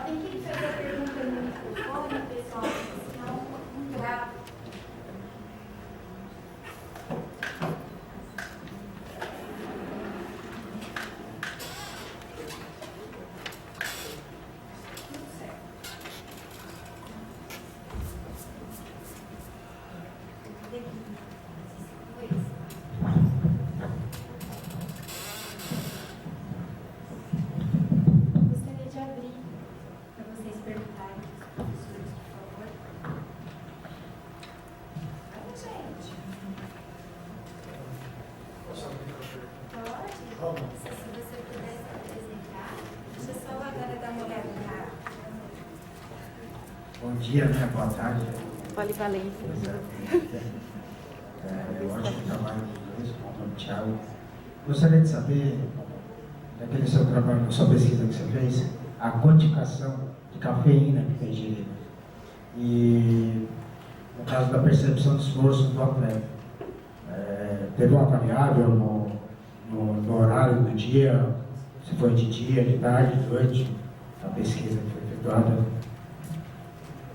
Tem que fazer a pergunta no microfone, pessoal, senão não grava. Tudo certo. Gostaria de abrir para vocês perguntarem para os professores, por favor. Aí, gente. Pode? Se você puder se apresentar. Deixa eu só agora dar uma olhada na... Bom dia, né? Boa tarde. Polivalência. Eu acho que trabalho com dois, com o Thiago. Gostaria de saber, daquele seu trabalho, sua pesquisa que você fez, a quantificação de cafeína que foi ingerida. E no caso da percepção de esforço do atleta. Teve uma variável no horário do dia, se foi de dia, de tarde, de noite, a pesquisa que foi efetuada.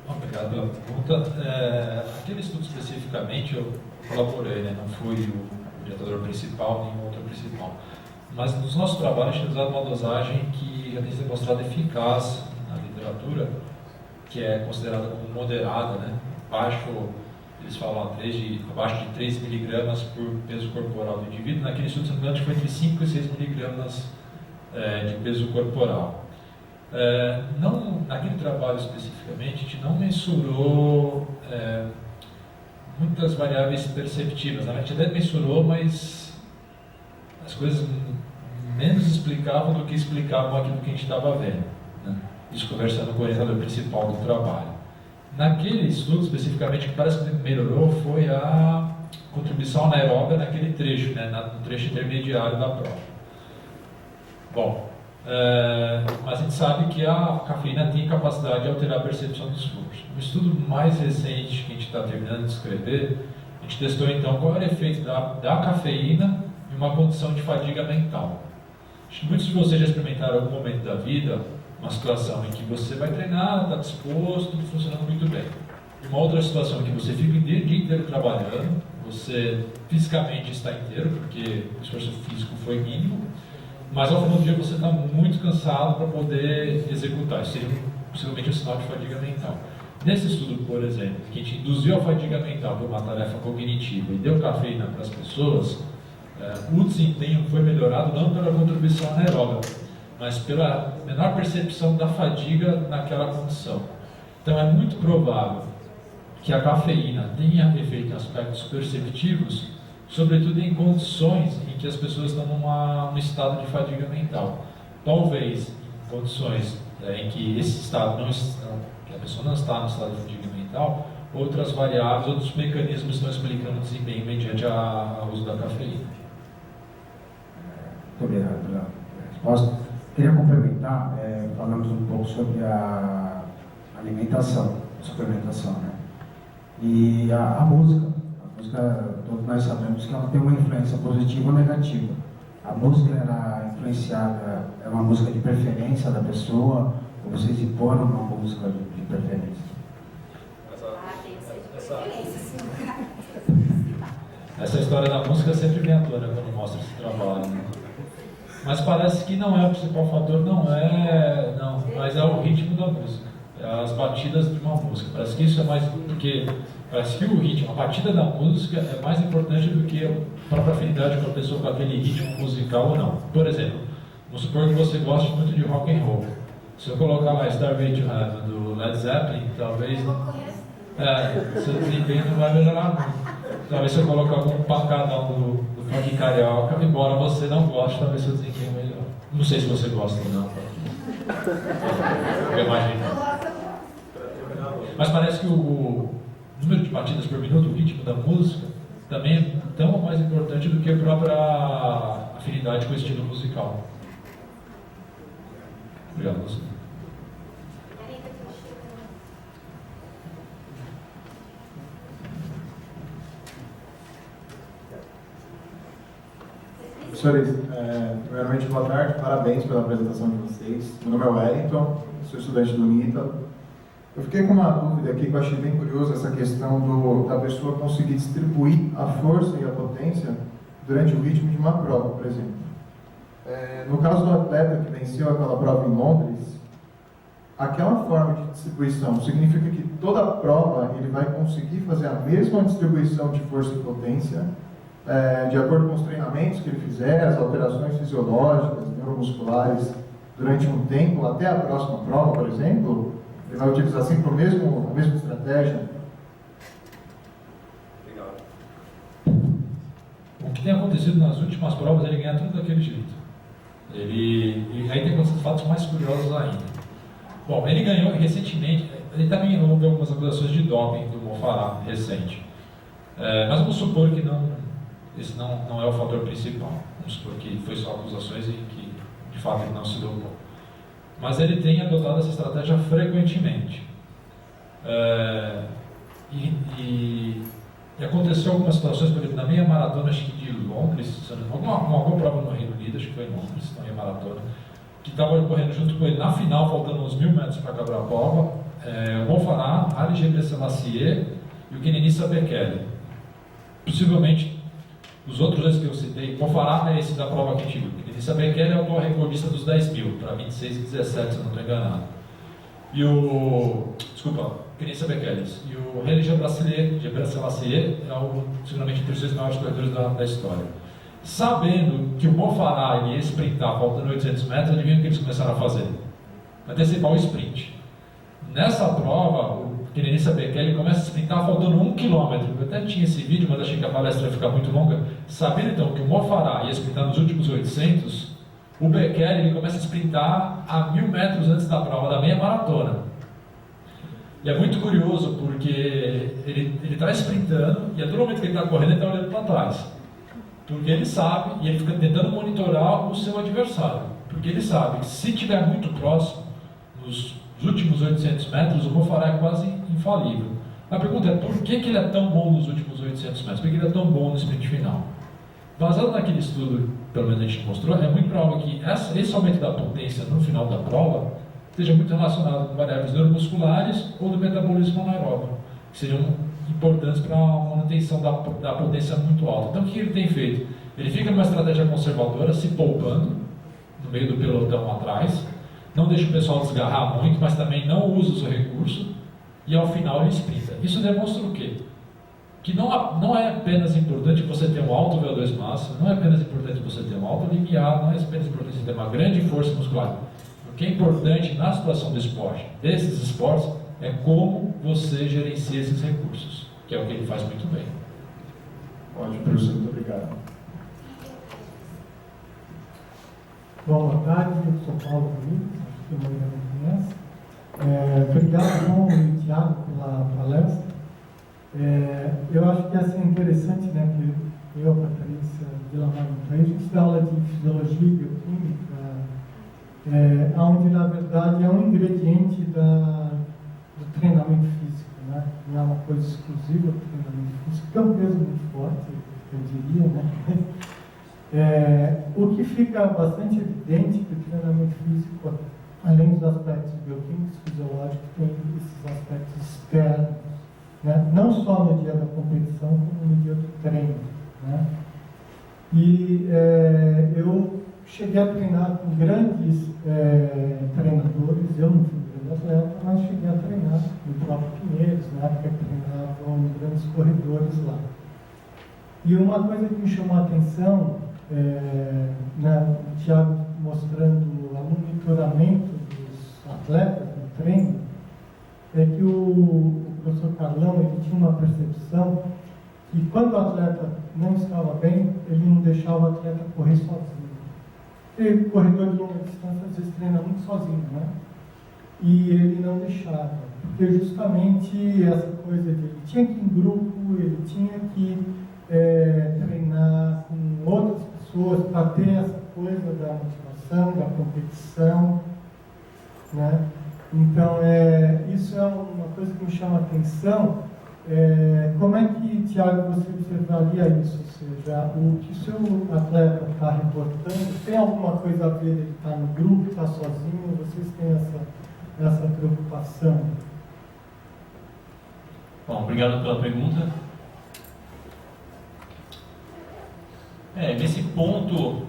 Obrigado pela pergunta. Aquele estudo especificamente eu colaborei, né? Não fui o orientador principal nem o outro principal. Mas nos nossos trabalhos a gente tem usado uma dosagem que já tem sido mostrada eficaz na literatura que é considerada como moderada, né? Eles falam abaixo de 3 miligramas por peso corporal do indivíduo. Naquele estudo, se não me engano, foi entre 5 e 6 miligramas de peso corporal. Naquele trabalho especificamente, a gente não mensurou muitas variáveis perceptivas. A gente até mensurou, mas as coisas menos explicavam do que explicavam aquilo que a gente estava vendo, né? Isso conversando com o orientador principal do trabalho. Naquele estudo, especificamente, o que parece que melhorou foi a contribuição anaeróbica naquele trecho, né? No trecho intermediário da prova. Bom, mas a gente sabe que a cafeína tem capacidade de alterar a percepção do esforço. No estudo mais recente que a gente está terminando de escrever, a gente testou então qual era o efeito da cafeína em uma condição de fadiga mental. Acho que muitos de vocês já experimentaram em algum momento da vida uma situação em que você vai treinar, está disposto, tudo funcionando muito bem. E uma outra situação em que você fica o dia inteiro trabalhando, você fisicamente está inteiro, porque o esforço físico foi mínimo, mas ao final do dia você está muito cansado para poder executar. Isso seria possivelmente um sinal de fadiga mental. Nesse estudo, por exemplo, que a gente induziu a fadiga mental por uma tarefa cognitiva e deu cafeína para as pessoas, o desempenho foi melhorado não pela contribuição anaeróbica, mas pela menor percepção da fadiga naquela condição. Então é muito provável que a cafeína tenha efeito em aspectos perceptivos, sobretudo em condições em que as pessoas estão num estado de fadiga mental. Talvez em condições em que esse estado que a pessoa não está no estado de fadiga mental, outras variáveis, outros mecanismos estão explicando o desempenho mediante o uso da cafeína. Muito obrigado pela resposta. Queria complementar, falamos um pouco sobre a alimentação, a suplementação, né? E a música, todos nós sabemos que ela tem uma influência positiva ou negativa. A música era influenciada, é uma música de preferência da pessoa, ou vocês imporam uma música de preferência? Tem que ser de preferência, sim. Essa história da música sempre vem à tona quando mostra esse trabalho, né? Mas parece que não é o principal fator, mas é o ritmo da música, as batidas de uma música. Parece que isso é mais, porque parece que o ritmo, a batida da música é mais importante do que a própria afinidade com a pessoa com aquele ritmo musical ou não. Por exemplo, vamos supor que você goste muito de rock and roll. Se eu colocar lá Starway to Heaven do Led Zeppelin, talvez seu desempenho não vai melhorar muito. Talvez se eu colocar algum pancadão do funk carioca, embora você não goste, talvez seu desempenho melhor. Não sei se você gosta ou não. Eu imagino. Mas parece que o número de batidas por minuto, o ritmo da música, também é tão mais importante do que a própria afinidade com o estilo musical. Obrigado, você. Professores, primeiramente, boa tarde, parabéns pela apresentação de vocês. Meu nome é Wellington, sou estudante do UNITA. Eu fiquei com uma dúvida aqui que eu achei bem curiosa, essa questão da pessoa conseguir distribuir a força e a potência durante o ritmo de uma prova, por exemplo. No caso do atleta que venceu aquela prova em Londres, aquela forma de distribuição significa que toda a prova ele vai conseguir fazer a mesma distribuição de força e potência, de acordo com os treinamentos que ele fizer, as alterações fisiológicas, neuromusculares, durante um tempo, até a próxima prova, por exemplo, ele vai utilizar sempre a mesma estratégia? O que tem acontecido nas últimas provas, ele ganha tudo daquele jeito. E aí tem acontecido fatos mais curiosos ainda. Bom, ele ganhou recentemente, ele também houve algumas acusações de doping do Mo Farah recente. Mas vamos supor que esse não é o fator principal. Vamos supor que foi só acusações e que, de fato, ele não se dopou. Mas ele tem adotado essa estratégia frequentemente. E aconteceu algumas situações, por exemplo, na meia maratona, acho que de Londres, alguma prova no Reino Unido, acho que foi em Londres, na meia maratona, que estava correndo junto com ele na final, faltando uns 1.000 metros para acabar a prova, o Mo Farah, Ali Gebre Selassie e o Kenenisa Bekele. Possivelmente, os outros dois que eu citei, o Mo Farah é esse da prova que tive. O Kenenisa Bekele é o atual recordista dos 10.000, para 26 e 17, se eu não estou enganado. E o... Desculpa, Kenenisa Bekele. E o Haile Gebrselassie é o, seguramente, um dos 3 maiores corredores da história. Sabendo que o Mo Farah ia sprintar faltando 800 metros, adivinha o que eles começaram a fazer? Antecipar o sprint. Nessa prova, o Kenenisa Bekele começa a sprintar faltando 1 km. Eu até tinha esse vídeo, mas achei que a palestra ia ficar muito longa. Sabendo então que o Mo Farah ia sprintar nos últimos 800, o Bekele ele começa a sprintar a 1000 metros antes da prova da meia maratona. E é muito curioso porque ele está sprintando e a todo momento que ele está correndo, ele está olhando para trás. Porque ele sabe, e ele fica tentando monitorar o seu adversário. Porque ele sabe que se estiver muito próximo, nos últimos 800 metros, o Mo Farah é quase infalível. A pergunta é, por que ele é tão bom nos últimos 800 metros? Por que ele é tão bom no sprint final? Baseado naquele estudo, pelo menos a gente mostrou, é muito provável que esse aumento da potência no final da prova esteja muito relacionado com variáveis neuromusculares ou do metabolismo anaeróbio, que seriam importantes para a manutenção da potência muito alta. Então, o que ele tem feito? Ele fica numa estratégia conservadora, se poupando no meio do pelotão atrás, não deixa o pessoal desgarrar muito, mas também não usa o seu recurso, e ao final ele sprinta. Isso demonstra o quê? Que não é apenas importante você ter um alto VO2 máximo, não é apenas importante você ter um alto limiar, não é apenas importante você ter uma grande força muscular. O que é importante na situação do esporte, desses esportes, é como você gerencia esses recursos, que é o que ele faz muito bem. Ótimo, professor, muito obrigado. Bom, boa tarde, eu sou Paulo Bonito, acho que a maioria não conhece. Obrigado, João e Thiago, pela palestra. Eu acho que ia ser interessante, né, que eu, a Patrícia Vilamar, a gente dá aula de fisiologia e bioquímica, onde, na verdade, é um ingrediente do treinamento físico, né? Não é uma coisa exclusiva do treinamento físico, que é um peso muito forte, eu diria, né? O que fica bastante evidente que o treinamento físico, além dos aspectos bioquímicos, fisiológicos, tem esses aspectos externos, né? Não só no dia da competição, como no dia do treino, né? E eu cheguei a treinar com grandes treinadores, eu não fui um grande atleta, mas cheguei a treinar no próprio Pinheiros, na época que treinavam grandes corredores lá. E uma coisa que me chamou a atenção, o Thiago mostrando o monitoramento dos atletas no treino, é que o professor Carlão ele tinha uma percepção que quando o atleta não estava bem, ele não deixava o atleta correr sozinho. Porque o corredor de longa distância às vezes treina muito sozinho, né? E ele não deixava, porque justamente essa coisa de ele tinha que ir em grupo, ele tinha que treinar com outras pessoas para ter essa coisa da motivação, da competição, né? Então, isso é uma coisa que me chama a atenção. Como é que, Thiago, você observaria isso? Ou seja, o que o seu atleta está reportando, tem alguma coisa a ver ele estar no grupo, estar sozinho? Vocês têm essa preocupação? Bom, obrigado pela pergunta. Nesse ponto,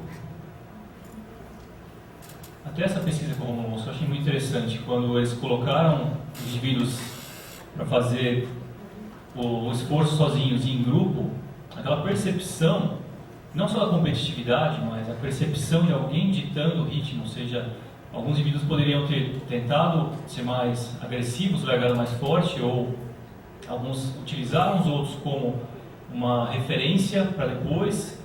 até essa pesquisa que o Romulo mostrou, eu achei muito interessante. Quando eles colocaram os indivíduos para fazer o esforço sozinhos e em grupo, aquela percepção, não só da competitividade, mas a percepção de alguém ditando o ritmo, ou seja, alguns indivíduos poderiam ter tentado ser mais agressivos, largado mais forte, ou alguns utilizaram os outros como uma referência para depois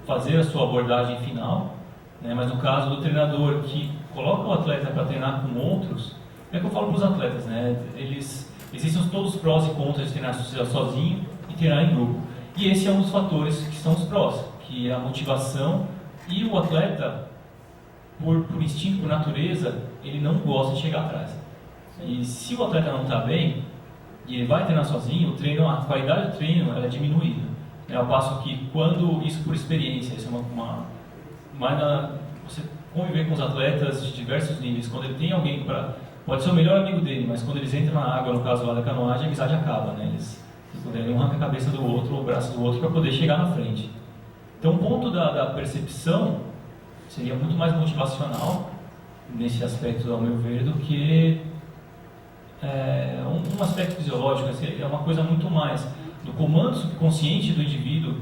fazer a sua abordagem final, né? Mas no caso do treinador que coloca o atleta para treinar com outros, é que eu falo para os atletas, né? Existem todos os prós e contras de treinar sozinho e treinar em grupo. E esse é um dos fatores que são os prós, que é a motivação, e o atleta, por instinto, por natureza, ele não gosta de chegar atrás. E se o atleta não está bem, e ele vai treinar sozinho, o treino, a qualidade do treino ela é diminuída. Ao passo que, quando isso por experiência, isso é você conviver com os atletas de diversos níveis, quando ele tem alguém pode ser o melhor amigo dele, mas quando eles entram na água, no caso lá da canoagem, a amizade acaba, né? Um arranca a cabeça do outro, ou o braço do outro, para poder chegar na frente. Então, o ponto da percepção seria muito mais motivacional, nesse aspecto, ao meu ver, do que um aspecto fisiológico, assim, é uma coisa muito mais do comando subconsciente do indivíduo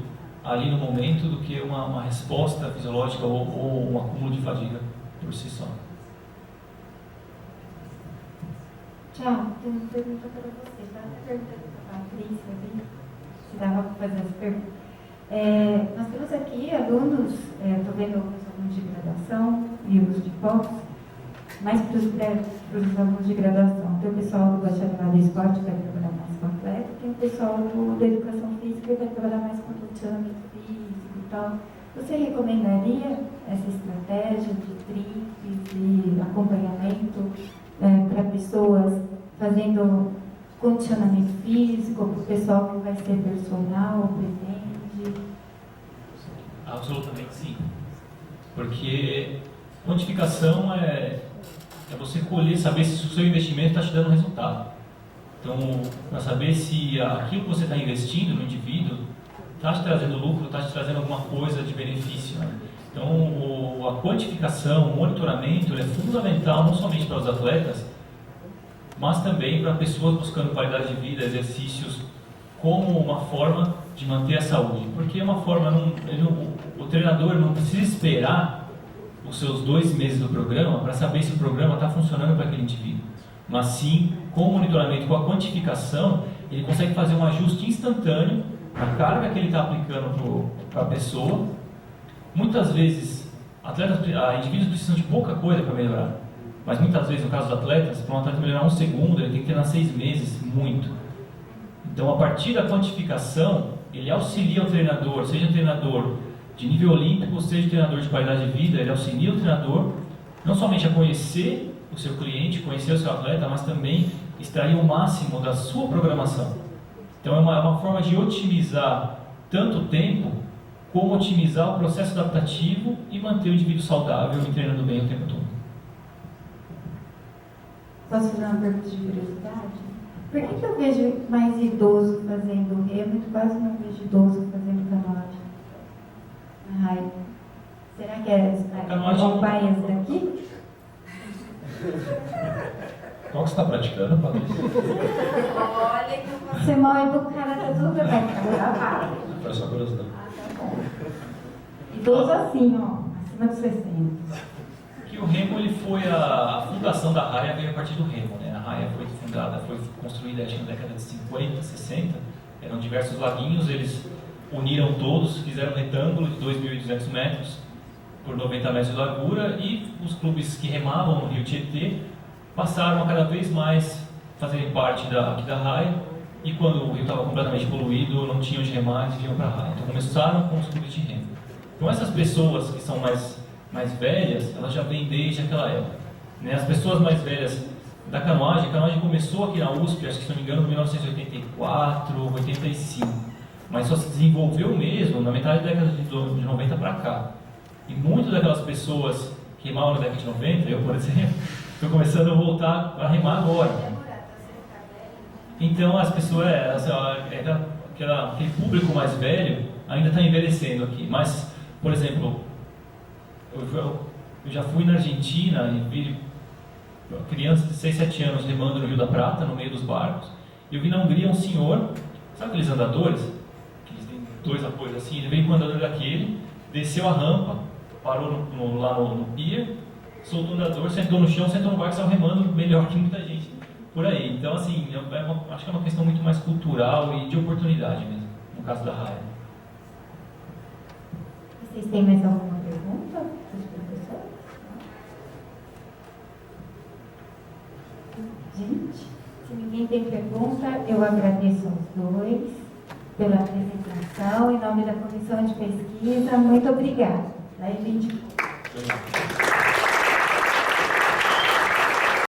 ali no momento do que uma resposta fisiológica ou um acúmulo de fadiga por si só. Tchau, tem uma pergunta para você. Estava perguntando para a Patrícia ali, se dava para fazer essa pergunta. Nós temos aqui alunos, estou vendo alguns alunos de graduação e os de pós, mais para os alunos de graduação. Tem o pessoal do bacharelado em esporte que vai trabalhar mais com atleta, tem o pessoal da educação física que vai trabalhar mais com condicionamento físico e tal. Você recomendaria essa estratégia de tríplice, de acompanhamento para pessoas fazendo condicionamento físico, para o pessoal que vai ser personal ou pretende? Absolutamente sim. Porque quantificação é você colher, saber se o seu investimento está te dando resultado. Então, para saber se aquilo que você está investindo no indivíduo está te trazendo lucro, está te trazendo alguma coisa de benefício. Né? Então, a quantificação, o monitoramento é fundamental não somente para os atletas, mas também para pessoas buscando qualidade de vida, exercícios, como uma forma de manter a saúde. Porque é uma forma, o treinador não precisa esperar os seus 2 meses do programa para saber se o programa está funcionando para aquele indivíduo. Mas sim, com o monitoramento, com a quantificação, ele consegue fazer um ajuste instantâneo na carga que ele está aplicando para a pessoa. Muitas vezes, indivíduos precisam de pouca coisa para melhorar. Mas muitas vezes, no caso dos atletas, para um atleta melhorar 1 segundo, ele tem que treinar 6 meses, muito. Então, a partir da quantificação, ele auxilia o treinador, seja treinador de nível olímpico, seja treinador de qualidade de vida, ele auxilia o treinador não somente a conhecer o seu cliente, conhecer o seu atleta, mas também extrair o máximo da sua programação. Então, é uma forma de otimizar tanto o tempo, como otimizar o processo adaptativo e manter o indivíduo saudável e treinando bem o tempo todo. Posso fazer uma pergunta de curiosidade? Por que eu vejo mais idoso fazendo remo e quase não vejo idoso fazendo canoagem? Ai, será que é bias daqui? Qual que você está praticando, Patrícia? Olha que você mal educada, tá tudo bem, tá? Foi só curiosidade. Idoso assim, ó, acima dos 60. Que o remo, ele foi a fundação da raia veio a partir do remo, né? A raia foi construída acho, na década de 50, 60. Eram diversos laguinhos, eles uniram todos, fizeram um retângulo de 2.200 metros por 90 metros de largura, e os clubes que remavam no Rio Tietê passaram a cada vez mais fazerem parte aqui da raia, e quando o rio estava completamente poluído, não tinham de remar e vinham para a raia. Então começaram com os clubes de remo. Então essas pessoas que são mais velhas, elas já vêm desde aquela época. Né? As pessoas mais velhas da canoagem, a canoagem começou aqui na USP, acho que se não me engano, em 1984, 85, mas só se desenvolveu mesmo na metade da década de 90 para cá. E muitas daquelas pessoas que remavam na década de 90, eu por exemplo, estou começando a voltar para remar agora. Então as pessoas, aquele público mais velho ainda está envelhecendo aqui, mas, por exemplo, eu já fui na Argentina e vi crianças de 6, 7 anos remando no Rio da Prata, no meio dos barcos, e eu vi na Hungria um senhor, sabe aqueles andadores, que eles têm 2 apoios assim, ele veio com um andador daquele, desceu a rampa, parou lá no pier, soltou o andador, sentou no chão, sentou no barco e saiu remando melhor que muita gente por aí. Então, assim, acho que é uma questão muito mais cultural e de oportunidade mesmo, no caso da raia. Vocês têm mais alguma pergunta dos professores? Gente, se ninguém tem pergunta, eu agradeço aos dois pela apresentação. Em nome da Comissão de Pesquisa, muito obrigada. Daí, gente...